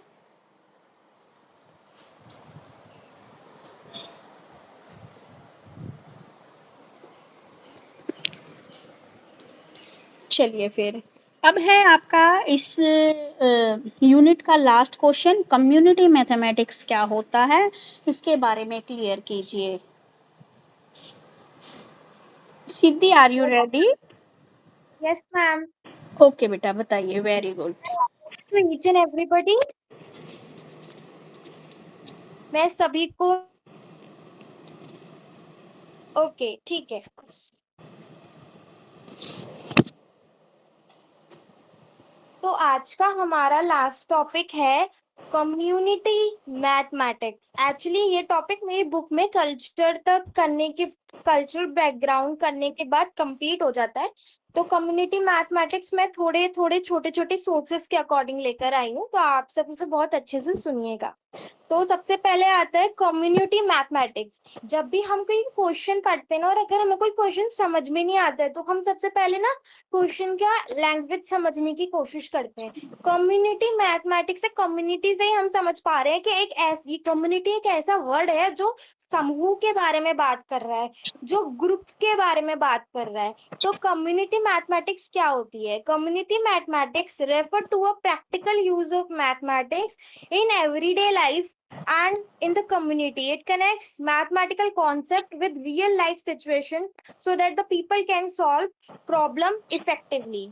चलिए फिर, अब है आपका इस यूनिट का लास्ट क्वेश्चन, कम्युनिटी मैथमेटिक्स क्या होता है, इसके बारे में क्लियर कीजिए। Siddhi, are you ready? Yes ma'am. Okay बेटा, बताइए। Very good. तो ईच एंड एवरीबॉडी, मैं सभी को, ओके ठीक है। तो आज का हमारा लास्ट टॉपिक है कम्युनिटी मैथमेटिक्स। एक्चुअली ये टॉपिक मेरी बुक में कल्चर तक करने के, कल्चरल बैकग्राउंड करने के बाद कंप्लीट हो जाता है। तो कम्युनिटी मैथमेटिक्स में थोड़े थोड़े छोटे छोटे सोर्सेस के अकॉर्डिंग लेकर आई हूँ, तो आप सब उसे बहुत अच्छे से सुनिएगा। तो सबसे पहले आता है कम्युनिटी मैथमेटिक्स। जब भी हम कोई क्वेश्चन पढ़ते हैं ना, और अगर हमें कोई क्वेश्चन समझ में नहीं आता है, तो हम सबसे पहले ना क्वेश्चन का लैंग्वेज समझने की कोशिश करते हैं। कम्युनिटी मैथमेटिक्स से, कम्युनिटी से ही हम समझ पा रहे हैं कि एक ऐसी कम्युनिटी एक ऐसा वर्ड है जो समूह के बारे में बात कर रहा है, जो ग्रुप के बारे में बात कर रहा है। तो कम्युनिटी मैथमेटिक्स क्या होती है? Community mathematics refer to a practical use of mathematics in everyday life and in the community. It connects mathematical concept with real life situation so that the people can solve problem effectively.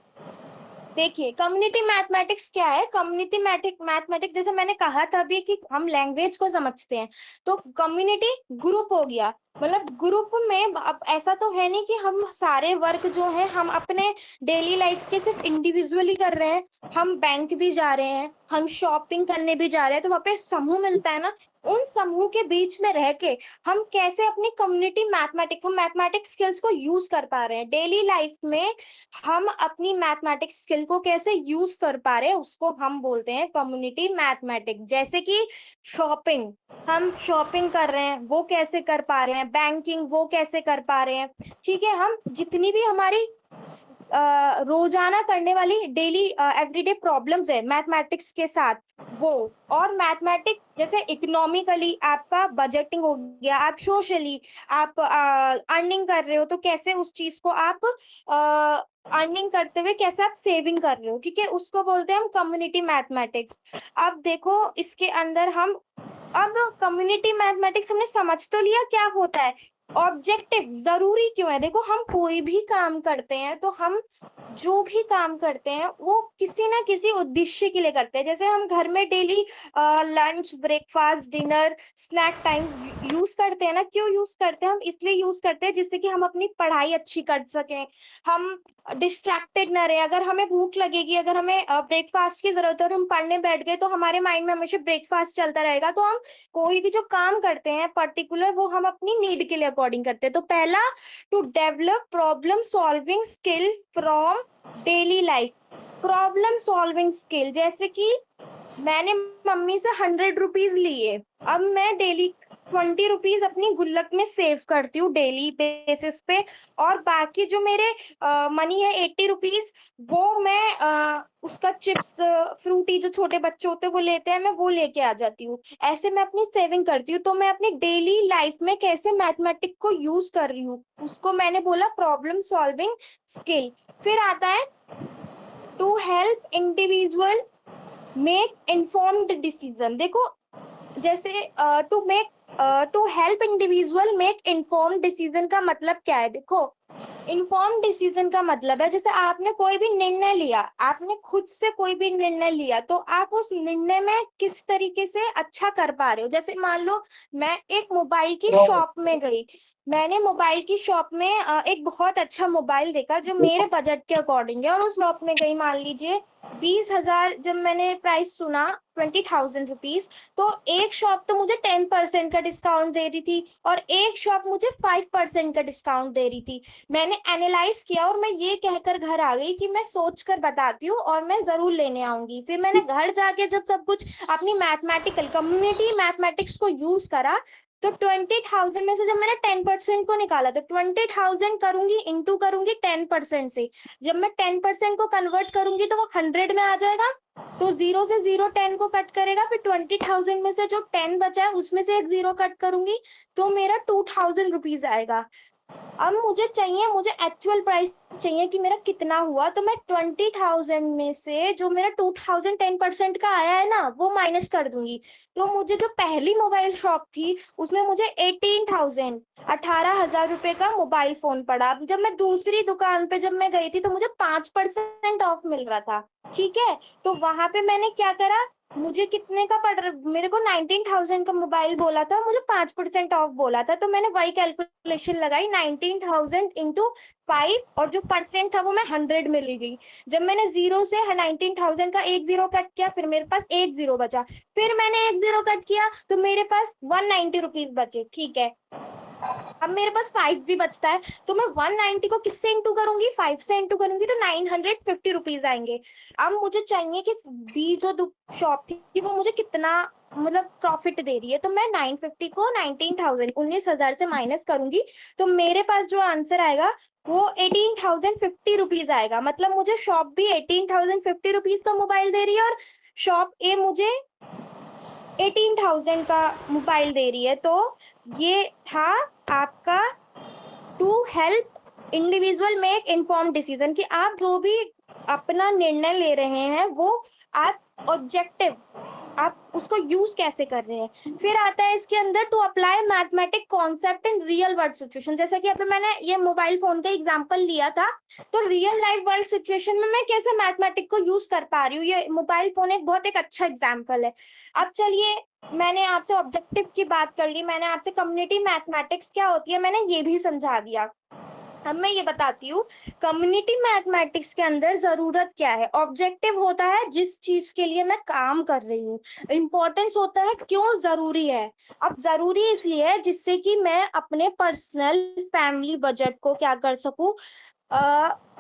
देखिए community mathematics क्या है। Community mathematics जैसे मैंने कहा था अभी कि हम लैंग्वेज को समझते हैं, तो कम्युनिटी ग्रुप हो गया। मतलब ग्रुप में अब ऐसा तो है नहीं कि हम सारे वर्क जो है हम अपने डेली लाइफ के सिर्फ इंडिविजुअली कर रहे हैं। हम बैंक भी जा रहे हैं, हम शॉपिंग करने भी जा रहे हैं, तो वहाँ पे समूह मिलता है ना। उन समूह के बीच में रह के हम कैसे अपनी कम्युनिटी मैथमेटिक्स, हम मैथमेटिक्स स्किल्स को यूज कर पा रहे हैं डेली लाइफ में, हम अपनी मैथमेटिक्स स्किल को कैसे यूज कर पा रहे हैं, उसको हम बोलते हैं कम्युनिटी मैथमेटिक्स। जैसे कि शॉपिंग, हम शॉपिंग कर रहे हैं वो कैसे कर पा रहे हैं, बैंकिंग वो कैसे कर पा रहे हैं, ठीक है। हम जितनी भी हमारी रोजाना करने वाली डेली एवरीडे प्रॉब्लम्स है मैथमेटिक्स के साथ वो, और मैथमेटिक्स जैसे इकोनॉमिकली आपका बजटिंग हो गया, आप सोशली आप अर्निंग कर रहे हो तो कैसे उस चीज को आप अर्निंग करते हुए कैसे आप सेविंग कर रहे हो, ठीक है, उसको बोलते हैं हम कम्युनिटी मैथमेटिक्स। अब देखो इसके अंदर हम, अब कम्युनिटी मैथमेटिक्स हमने समझ तो लिया क्या होता है, ऑब्जेक्टिव जरूरी क्यों है। देखो हम कोई भी काम करते हैं तो हम जो भी काम करते हैं वो किसी ना किसी उद्देश्य के लिए करते हैं। जैसे हम घर में daily lunch, breakfast, dinner, snack time use करते हैं ना, क्यों यूज करते हैं, हम इसलिए यूज करते हैं जिससे कि हम अपनी पढ़ाई अच्छी कर सकें, हम डिस्ट्रैक्टेड ना रहे। अगर हमें भूख लगेगी, अगर हमें ब्रेकफास्ट की जरूरत है और हम पढ़ने बैठ गए तो हमारे माइंड में हमेशा ब्रेकफास्ट चलता रहेगा। तो हम कोई भी जो काम करते हैं पर्टिकुलर वो हम अपनी नीड के लिए अकॉर्डिंग करते हैं। तो पहला, to develop problem solving skill from daily life. Problem solving skill, जैसे कि मैंने मम्मी से 100 रुपीज लिए, अब मैं डेली 20 रुपीज अपनी गुल्लक में सेव करती हूँ डेली बेसिस पे, और बाकी जो मेरे मनी है 80 रुपीज, वो मैं उसका चिप्स, फ्रूटी जो छोटे बच्चे होते हैं वो लेते हैं, मैं वो लेके आ जाती हूँ। ऐसे मैं अपनी सेविंग करती हूँ। तो मैं अपनी डेली लाइफ में कैसे मैथमेटिक को यूज कर रही हूँ, उसको मैंने बोला प्रॉब्लम सॉल्विंग स्किल। फिर आता है to help individual make informed decision. देखो जैसे to help individual make informed decision का मतलब क्या है। देखो इन्फॉर्म डिसीजन का मतलब है, जैसे आपने कोई भी निर्णय लिया, आपने खुद से कोई भी निर्णय लिया, तो आप उस निर्णय में किस तरीके से अच्छा कर पा रहे हो। जैसे मान लो मैं एक मोबाइल की शॉप में गई, मैंने मोबाइल की शॉप में एक बहुत अच्छा मोबाइल देखा जो मेरे बजट के अकॉर्डिंग है, और उस शॉप में गई, मान लीजिए 20,000, जब मैंने प्राइस सुना 20,000 रुपीज, तो एक शॉप तो मुझे 10% का डिस्काउंट दे रही थी और एक शॉप मुझे 5% का डिस्काउंट दे रही थी। मैंने एनालाइज किया और मैं ये कहकर घर आ गई कि मैं सोच कर बताती हूँ और मैं जरूर लेने आऊंगी। फिर मैंने घर जाके जब सब कुछ अपनी मैथमेटिकल कम्युनिटी मैथमेटिक्स को यूज करा, तो 20,000 में से जब मैंने 10% को निकाला, तो 20,000 करूंगी इंटू करूंगी 10% से, जब मैं 10% को कन्वर्ट करूंगी तो वो 100 में आ जाएगा। तो 0 से 0 10 को कट करेगा, फिर 20,000 में से जो 10 बचा है उसमें से एक 0 कट करूंगी, तो मेरा 2,000 रुपीज आएगा। अब मुझे चाहिए, मुझे एक्चुअल प्राइस चाहिए कि मेरा कितना हुआ, तो मैं 20,000 में से जो मेरा 2,000 10% का आया है ना वो माइनस कर दूंगी। तो मुझे जो पहली मोबाइल शॉप थी उसमें मुझे 18,000, 18,000 रुपए का मोबाइल फोन पड़ा। अब जब मैं दूसरी दुकान पे जब मैं गई थी तो मुझे 5% ऑफ मिल रहा था, ठीक है। तो वहां पे मैंने क्या करा, मुझे कितने का पड़ रहा, मेरे को 19,000 का मोबाइल बोला था, मुझे 5% ऑफ बोला था, तो मैंने वही कैलकुलेशन लगाई, 19,000 इंटू 5, और जो परसेंट था वो मैं 100 में ले गई। जब मैंने 0 से 19,000 का एक 0 कट किया, फिर मेरे पास एक 0 बचा, फिर मैंने एक 0 कट किया तो मेरे पास 190 रुपीज बचे, ठीक है। अब मेरे पास 5 भी बचता है, तो मैं 190 को किससे इंटू करूंगी, 5 से इंटू करूंगी, तो 950 रुपीज आएंगे। अब मुझे चाहिए कि बी जो शॉप थी वो मुझे कितना मतलब प्रॉफिट दे रही है, तो मैं 950 को 19,000 19,000 से माइनस करूंगी, तो मेरे पास जो आंसर आएगा वो 18,050 रुपीज आएगा। मतलब मुझे शॉप भी 18,050 रुपीज का मोबाइल दे रही है और शॉप ए मुझे 18,000 का मोबाइल दे रही है। तो ये था आपका to help individual make inform decision, कि आप जो भी अपना निर्णय ले रहे हैं वो आप ऑब्जेक्टिव, आप उसको यूज कैसे कर रहे हैं। फिर आता है इसके अंदर to apply mathematic concept in real world situation. जैसा कि अभी मैंने ये मोबाइल फोन का एग्जांपल लिया था, तो रियल लाइफ वर्ल्ड सिचुएशन में मैं कैसे मैथमेटिक को यूज कर पा रही हूँ, ये मोबाइल फोन एक बहुत एक अच्छा एग्जाम्पल है। अब चलिए, मैंने आपसे ऑब्जेक्टिव की बात कर ली, मैंने आपसे कम्युनिटी मैथमेटिक्स क्या होती है मैंने ये भी समझा दिया। अब मैं ये बताती हूँ कम्युनिटी मैथमेटिक्स के अंदर जरूरत क्या है। ऑब्जेक्टिव होता है जिस चीज के लिए मैं काम कर रही हूँ, इंपॉर्टेंस होता है क्यों जरूरी है। अब जरूरी इसलिए है जिससे कि मैं अपने पर्सनल फैमिली बजट को क्या कर सकूं,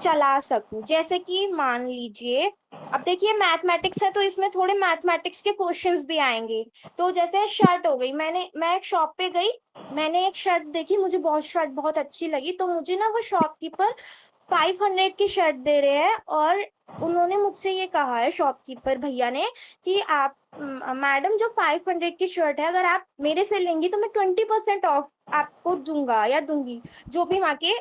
चला सकूं। जैसे कि मान लीजिए, अब देखिए मैथमेटिक्स है तो इसमें थोड़े मैथमेटिक्स के क्वेश्चंस भी आएंगे। तो जैसे शर्ट हो गई, मैं एक शॉप पे गई, मैंने एक शर्ट देखी, मुझे बहुत शर्ट बहुत अच्छी लगी, तो मुझे ना वो शॉपकीपर 500 की शर्ट दे रहे हैं, और उन्होंने मुझसे ये कहा है, शॉपकीपर भैया ने, कि आप मैडम जो 500 की शर्ट है, अगर आप मेरे से लेंगी तो मैं 20% ऑफ आपको दूंगा या दूंगी, जो भी वहाँ के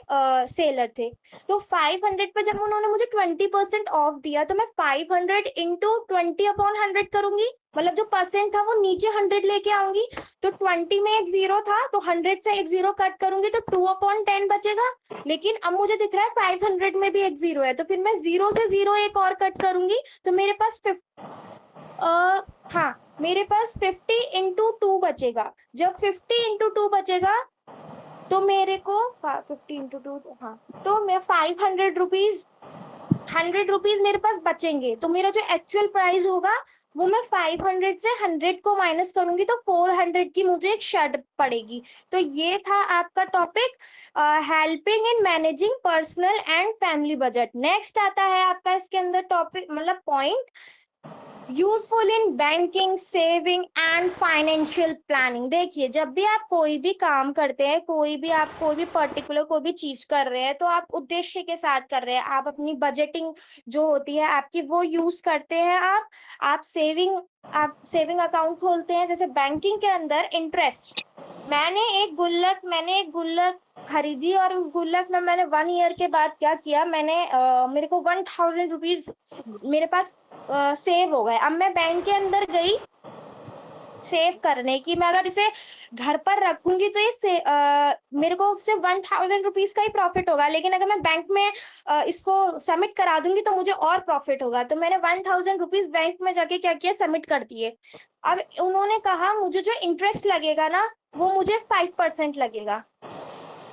सेलर थे। तो 500 पे जब उन्होंने मुझे 20% ऑफ दिया, तो मैं 500 इंटू 20/100 करूंगी, मतलब जो परसेंट था वो नीचे 100 लेके आऊंगी। तो 20 में एक जीरो था, तो 100 से एक जीरो कट करूंगी तो 2/10 बचेगा। लेकिन अब मुझे दिख रहा है 500 में भी एक जीरो है, तो फिर मैं जीरो से जीरो एक और कट करूंगी, तो मेरे पास हाँ, मेरे पास 50/2 बचेगा। जब 50/2 बचेगा, तो मेरे को 50/2, हाँ, तो मैं 500 रुपीज, 100 रुपीज मेरे पास बचेंगे। तो मेरा जो एक्चुअल प्राइस होगा, वो मैं 500 से 100 को माइनस करूंगी, तो 400 की मुझे एक शर्ट पड़ेगी। तो ये था आपका topic, helping in managing personal and family budget. Next आता है आपका इसके अंदर टॉपिक, मतलब point, useful in banking, saving and financial planning. देखिए, जब भी आप कोई भी काम करते हैं, आप कोई भी पर्टिकुलर कोई भी चीज कर रहे हैं, तो आप उद्देश्य के साथ कर रहे हैं, आप अपनी बजटिंग जो होती है आपकी वो यूज करते हैं। आप सेविंग अकाउंट खोलते हैं, जैसे बैंकिंग के अंदर इंटरेस्ट। मैंने एक गुल्लक खरीदी, और उस गुल्लक में मैंने 1 ईयर के बाद क्या किया, मेरे को 1000 रुपीज मेरे पास सेव हो गए। अब मैं बैंक के अंदर गई सेव करने की, मैं अगर इसे घर पर रखूंगी तो मेरे को सिर्फ 1000 रुपीज का ही प्रॉफिट होगा, लेकिन अगर मैं बैंक में इसको सबमिट करा दूंगी तो मुझे और प्रॉफिट होगा। तो मैंने 1000 रुपीज बैंक में जाके क्या किया, सबमिट कर दिए। अब उन्होंने कहा मुझे जो इंटरेस्ट लगेगा ना, वो मुझे 5% लगेगा।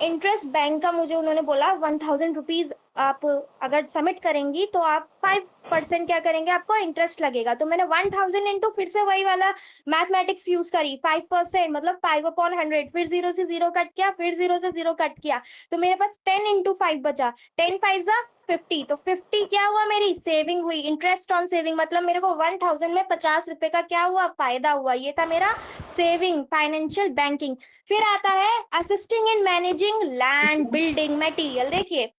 इंटरेस्ट बैंक का मुझे उन्होंने बोला 1000 रुपीज आप अगर सबमिट करेंगी तो आप 5% क्या करेंगे, आपको इंटरेस्ट लगेगा। तो मैंने 1000 इंटू फिर से वही वाला मैथमेटिक्स यूज करी, 5% मतलब 5/100, फिर जीरो से जीरो कट किया, फिर जीरो से जीरो कट किया, तो मेरे पास 10/5 बचा। 10×5 = 50, तो 50 क्या हुआ, मेरी सेविंग हुई, इंटरेस्ट ऑन सेविंग, मतलब मेरे को 1000 में 50 रुपए का क्या हुआ, फायदा हुआ। ये था मेरा सेविंग, फाइनेंशियल बैंकिंग। फिर आता है assisting in managing land, building, material. देखिए,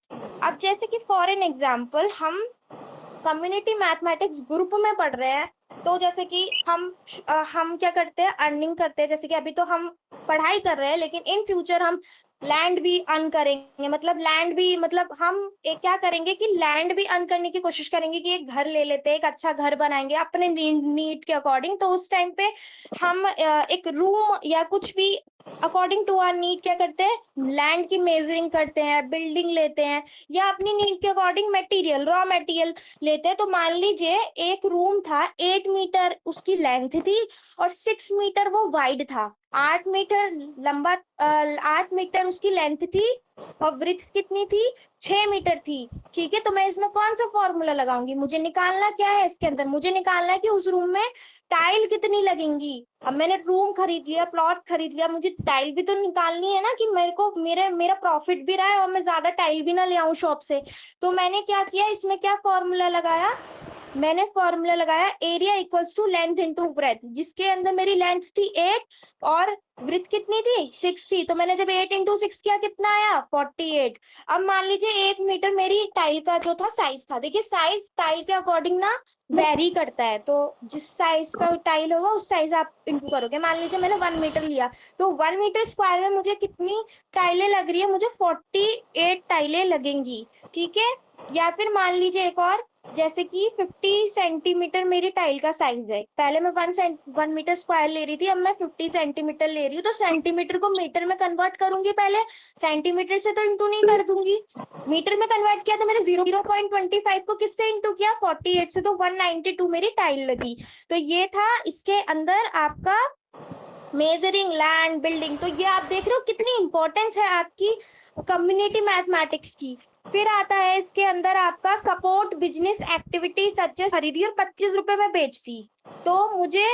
अब जैसे कि फॉर एन एग्जांपल, हम कम्युनिटी मैथमेटिक्स ग्रुप में पढ़ रहे हैं, तो जैसे कि हम क्या करते हैं, अर्निंग करते हैं। जैसे कि अभी तो हम पढ़ाई कर रहे हैं, लेकिन इन फ्यूचर हम लैंड भी अर्न करेंगे, मतलब हम एक क्या करेंगे कि लैंड भी अर्न करने की कोशिश करेंगे, कि एक घर ले लेते हैं, एक अच्छा घर बनाएंगे अपने नीड के अकॉर्डिंग। तो उस टाइम पे हम एक रूम या कुछ भी अकॉर्डिंग टू आवर नीड क्या करते हैं, लैंड की मेजरिंग करते हैं, बिल्डिंग लेते हैं, या अपनी नीड के अकॉर्डिंग मटेरियल, रॉ मटेरियल लेते हैं। तो मान लीजिए एक रूम था, 8 मीटर उसकी लेंथ थी, और 6 मीटर वो वाइड था। 8 मीटर लंबा, 8 मीटर उसकी लेंथ थी, और ब्रिथ कितनी थी, 6 मीटर थी। ठीक है, तो मैं इसमें कौन सा फॉर्मूला लगाऊंगी, मुझे निकालना क्या है इसके अंदर, मुझे निकालना है कि उस रूम में टाइल कितनी लगेंगी। अब मैंने रूम खरीद लिया, प्लॉट खरीद लिया, मुझे टाइल भी तो निकालनी है ना, कि मेरा प्रॉफिट भी रहा है और मैं ज्यादा टाइल भी ना ले आऊं शॉप से। तो मैंने क्या किया, इसमें क्या फॉर्मूला लगाया, मैंने फॉर्मूला लगाया area equals to length into breadth, जिसके अंदर मेरी लेंथ थी 8 और ब्रेथ कितनी थी, 6 थी। तो मैंने जब 8 × 6 किया, कितना आया, 48। अब मान लीजिए 1 मीटर मेरी टाइल का जो था साइज था। देखिए, साइज टाइल के अकॉर्डिंग ना वेरी करता है, तो जिस साइज का टाइल होगा उस साइज आप इंटू करोगे। मान लीजिए मैंने 1 मीटर लिया, तो 1 मीटर स्क्वायर में मुझे कितनी टाइलें लग रही है, मुझे 48 टाइलें लगेंगी। ठीक है, या फिर मान लीजिए एक और, जैसे कि 50 सेंटीमीटर मेरी टाइल का साइज है, पहले मैं 1 मीटर स्क्वायर ले रही थी, अब मैं 50 सेंटीमीटर ले रही हूँ। तो सेंटीमीटर को मीटर में कन्वर्ट करूंगी पहले, सेंटीमीटर से तो इंटू नहीं कर दूंगी। मीटर में कन्वर्ट किया तो मैंने 0.25 को किससे इंटू किया, 48 से, तो 192 मेरी टाइल लगी। तो ये था इसके अंदर आपका मेजरिंग लैंड, बिल्डिंग। तो ये आप देख रहे हो कितनी इंपॉर्टेंस है आपकी कम्युनिटी मैथमेटिक्स की। फिर आता है इसके अंदर आपका सपोर्ट बिजनेस एक्टिविटी, सच खरीदी और 25 रुपए में बेचती, तो मुझे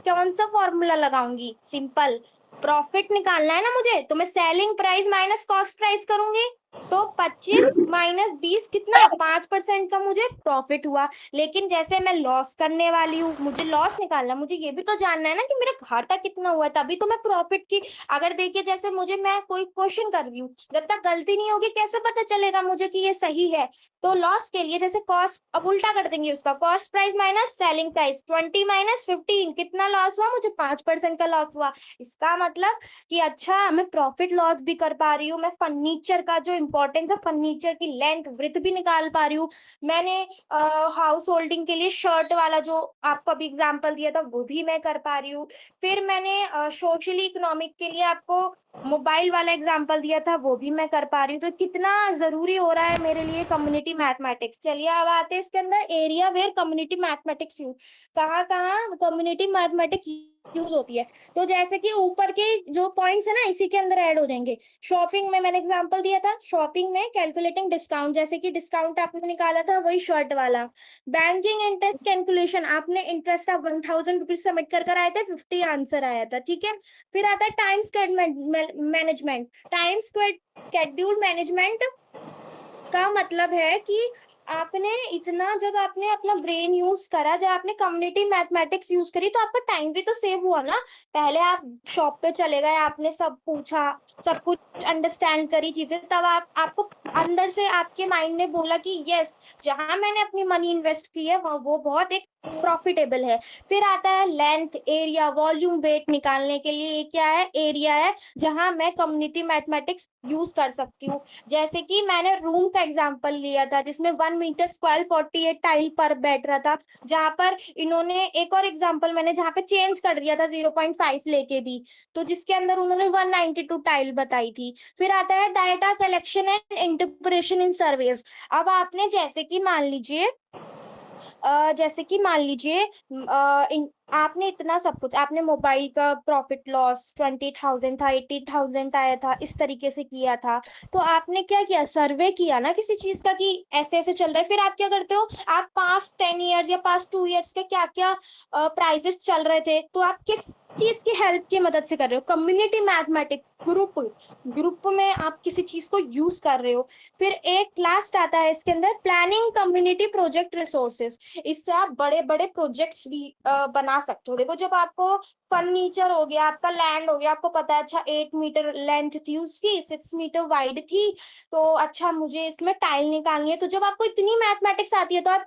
कौन सा फॉर्मूला लगाऊंगी, सिंपल, प्रॉफिट निकालना है ना मुझे, तो मैं selling price minus cost price करूंगी। तो 25 माइनस 20 कितना 5% का मुझे प्रॉफिट हुआ। लेकिन जैसे मैं लॉस करने वाली हूँ, मुझे लॉस निकालना, मुझे ये भी तो जानना है ना कि मेरा घाटा कितना हुआ है, तभी तो मैं प्रॉफिट की। अगर देखिए जैसे मैं कोई क्वेश्चन कर रही हूँ, जब तक गलती नहीं होगी कैसे पता चलेगा मुझे कि ये सही है। तो लॉस के लिए जैसे कॉस्ट, अब उल्टा कर देंगे उसका, cost price minus selling price, 20 minus 15 कितना लॉस हुआ, मुझे 5% का लॉस हुआ। इसका मतलब कि अच्छा मैं प्रॉफिट लॉस भी कर पा रही हूँ, मैं फर्नीचर का जो इम्पोर्टेंस है, फर्नीचर की लेंथ ब्रेथ भी निकाल पा रही हूँ। मैंने हाउस होल्डिंग के लिए शर्ट वाला जो आपको अभी एग्जांपल दिया था वो भी मैं कर पा रही हूँ। फिर मैंने सोशली इकोनॉमिक के लिए आपको मोबाइल वाला एग्जांपल दिया था, वो भी मैं कर पा रही हूँ। तो कितना जरूरी हो रहा है मेरे लिए कम्युनिटी मैथमेटिक्स। चलिए अब आते हैं इसके अंदर area where community mathematics use, कहाँ कहाँ कम्युनिटी मैथमेटिक्स यूज होती है। तो जैसे कि ऊपर के जो पॉइंट्स है ना इसी के अंदर ऐड हो जाएंगे। शॉपिंग में मैंने एग्जांपल दिया था, शॉपिंग में कैलकुलेटिंग डिस्काउंट, जैसे कि डिस्काउंट आपने निकाला था वही शर्ट वाला। बैंकिंग इंटरेस्ट कैलकुलेशन, आपने इंटरेस्ट आप 1000 रुपीज सबमिट कर आए थे, 50 आंसर आया था, ठीक है। फिर आता है time management. Time schedule management का मतलब है कि आपने इतना, जब आपने अपना ब्रेन यूज करा, जब आपने कम्युनिटी मैथमेटिक्स यूज करी, तो आपका टाइम भी तो सेव हुआ ना। पहले आप शॉप पे चले गए, आपने सब पूछा, सब कुछ अंडरस्टैंड करी चीजें, तब आपको अंदर से आपके माइंड ने बोला कि यस, जहां मैंने अपनी मनी इन्वेस्ट की है वो बहुत एक प्रॉफिटेबल है। फिर आता है लेंथ, एरिया, वॉल्यूम, वेट निकालने के लिए ये क्या है, एरिया है, जहां मैं कम्युनिटी मैथमेटिक्स यूज कर सकती हूँ। जैसे कि मैंने रूम का एग्जांपल लिया था जिसमें 1 मीटर स्क्वायर 48 टाइल पर बैठ रहा था, जहां पर इन्होंने एक और एग्जांपल मैंने जहां पे चेंज कर दिया था 0.5 लेके भी, तो जिसके अंदर उन्होंने 192 टाइल बताई थी। फिर आता है data collection and interpretation in surveys. अब आपने जैसे कि मान लीजिए आपने इतना सब कुछ, आपने मोबाइल का प्रॉफिट लॉस 20,000 था, 80,000 आया था, इस तरीके से किया था। तो आपने क्या किया, सर्वे किया ना किसी चीज का कि ऐसे ऐसे चल रहा है। फिर आप क्या करते हो, आप पास्ट 10 ईयर्स या पास्ट 2 ईयर्स के क्या क्या प्राइजेस चल रहे थे, तो आप किस चीज की हेल्प की मदद से कर रहे हो, कम्युनिटी मैथमेटिक्स ग्रुप, ग्रुप में आप किसी चीज को यूज कर रहे हो। फिर एक लास्ट आता है इसके अंदर प्लानिंग कम्युनिटी प्रोजेक्ट रिसोर्सेज। इससे आप बड़े बड़े प्रोजेक्ट्स भी बना सकते हो। देखो जब आपको फर्नीचर हो गया, आपका लैंड हो गया, आपको पता है अच्छा 8 मीटर लेंथ थी उसकी, 6 मीटर वाइड थी, तो अच्छा मुझे इसमें टाइल निकालनी है। तो जब आपको इतनी मैथमेटिक्स आती है तो आप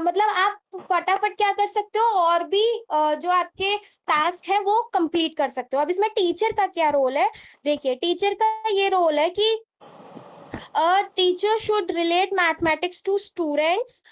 मतलब आप फटाफट क्या कर सकते हो, और भी जो आपके टास्क है वो कंप्लीट कर सकते हो। अब इसमें टीचर का क्या रोल है, देखिए टीचर का ये रोल है कि a teacher should relate mathematics to students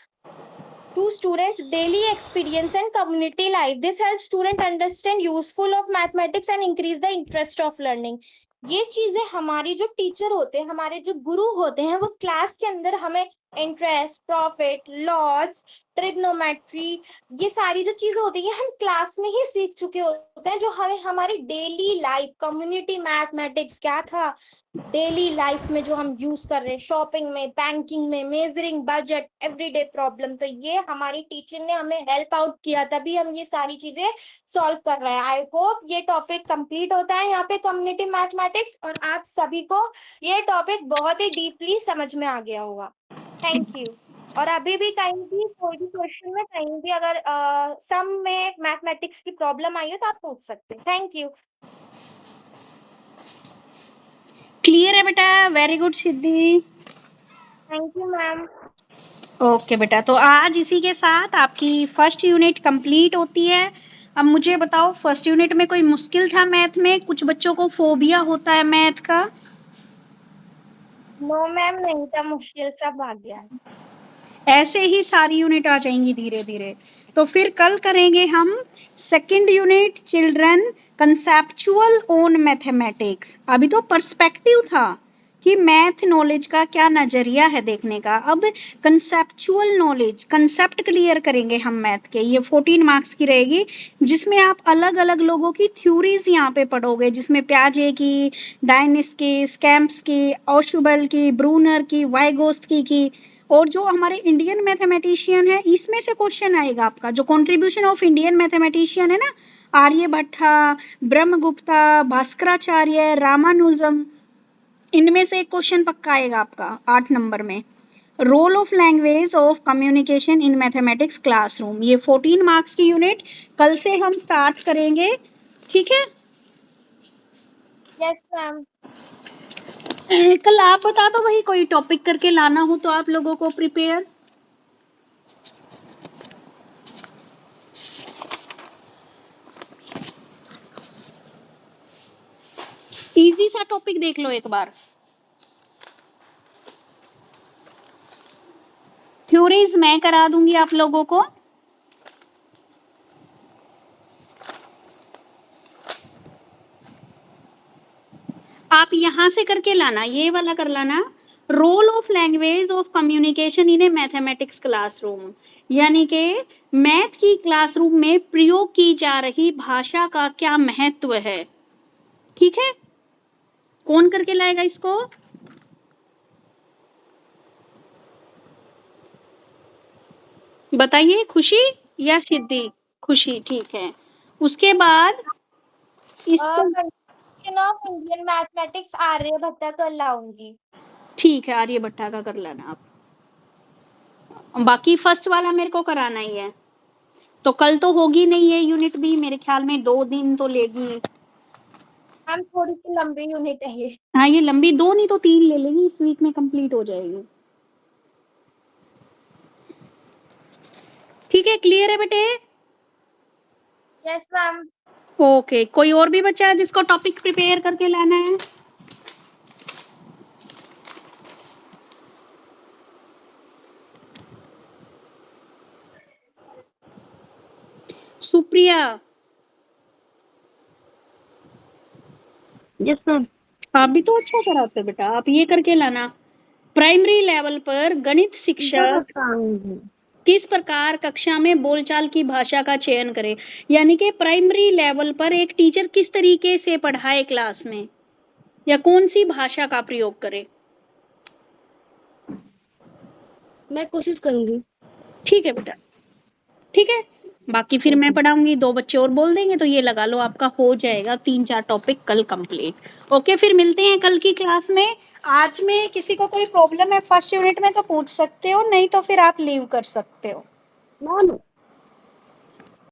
daily experience and community life. This helps student understand useful of mathematics and increase the interest of learning. ये चीजें हमारी जो टीचर होते हैं, हमारे जो गुरु होते हैं, वो क्लास के अंदर हमें इंटरेस्ट, प्रॉफिट, लॉस, ट्रिग्नोमेट्री, ये सारी जो चीजें होती है हम क्लास में ही सीख चुके होते हैं, जो हमें हमारी डेली लाइफ, कम्युनिटी मैथमेटिक्स क्या था डेली लाइफ में जो हम यूज कर रहे हैं, शॉपिंग में, बैंकिंग में, मेजरिंग बजट, एवरीडे प्रॉब्लम, तो ये हमारी टीचर ने हमें हेल्प आउट किया, तभी हम ये सारी चीजें सॉल्व कर रहे हैं। आई होप ये टॉपिक कंप्लीट होता है यहाँ पे कम्युनिटी मैथमेटिक्स, और आप सभी को ये टॉपिक बहुत ही डीपली समझ में आ गया होगा। Thank you. और अभी भी कहीं भी कोई भी क्वेश्चन में कहीं भी अगर सम में मैथमेटिक्स की प्रॉब्लम आई है तो आप पूछ सकते हैं। Thank you. क्लियर है बेटा, very good Siddhi. Thank you ma'am. Okay बेटा, तो आज इसी के साथ आपकी फर्स्ट यूनिट कंप्लीट होती है। अब मुझे बताओ फर्स्ट यूनिट में कोई मुश्किल था मैथ में, कुछ बच्चों को फोबिया होता है मैथ का। नो मैम, नहीं था, मुश्किल सब आ गया है। ऐसे ही सारी यूनिट आ जाएंगी धीरे धीरे। तो फिर कल करेंगे हम second unit children conceptual on mathematics. अभी तो पर्सपेक्टिव था कि मैथ नॉलेज का क्या नज़रिया है देखने का। अब कंसेप्चुअल नॉलेज, कंसेप्ट क्लियर करेंगे हम मैथ के। ये 14 मार्क्स की रहेगी, जिसमें आप अलग अलग लोगों की थ्योरीज यहाँ पे पढ़ोगे, जिसमें प्याजे की, डायनिस की, स्कैम्प्स की, ऑशुबल की, ब्रूनर की, वाइगोस्की की, और जो हमारे इंडियन मैथमेटिशियन है इसमें से क्वेश्चन आएगा आपका। जो कंट्रीब्यूशन ऑफ इंडियन मैथमेटिशियन है ना, आर्यभट्टा, ब्रह्मगुप्ता, भास्कराचार्य, रामानुजम, इनमें से एक क्वेश्चन पक्का आएगा आपका 8 नंबर में। Role of language of communication in mathematics classroom, ये 14 मार्क्स की यूनिट कल से हम स्टार्ट करेंगे, ठीक है। Yes ma'am. कल आप बता दो भाई, कोई टॉपिक करके लाना हो तो आप लोगों को प्रिपेयर। इजी सा टॉपिक देख लो एक बार। थ्योरीज मैं करा दूंगी आप लोगों को। आप यहां से करके लाना, ये वाला कर लाना, role of language of communication in a mathematics classroom, यानी कि मैथ की क्लासरूम में प्रयोग की जा रही भाषा का क्या महत्व है, ठीक है। कौन करके लाएगा इसको? बताइए, खुशी या सिद्धि? खुशी, ठीक है। उसके बाद इसको, continuation of Indian mathematics Aryabhatta कल लाऊंगी। ठीक है, आर्यभट्टा का कर लेना आप। बाकी फर्स्ट वाला मेरे को कराना ही है, तो कल तो होगी नहीं है यूनिट भी, मेरे ख्याल में 2 दिन तो लेगी। मैम थोड़ी सी लंबी यूनिट है ये। हाँ, ये लंबी 2 नहीं तो 3 ले लेगी, इस वीक में कंप्लीट हो जाएगी। ठीक है, क्लियर है बेटे? Yes ma'am. ओके, कोई और भी बच्चा है जिसको टॉपिक प्रिपेयर करके लाना है? सुप्रिया? Yes ma'am. आप भी तो अच्छा कराते हो बेटा, आप ये करके लाना। प्राइमरी लेवल पर गणित शिक्षक किस प्रकार कक्षा में बोलचाल की भाषा का चयन करे, यानी कि प्राइमरी लेवल पर एक टीचर किस तरीके से पढ़ाए क्लास में, या कौन सी भाषा का प्रयोग करे। मैं कोशिश करूंगी। ठीक है बेटा, ठीक है। बाकी फिर मैं पढ़ाऊंगी, 2 बच्चे और बोल देंगे तो ये लगा लो आपका हो जाएगा 3-4 टॉपिक कल कंप्लीट। ओके, फिर मिलते हैं कल की क्लास में। आज में किसी को कोई प्रॉब्लम है फर्स्ट यूनिट में तो पूछ सकते हो, नहीं तो फिर आप लीव कर सकते हो। मैम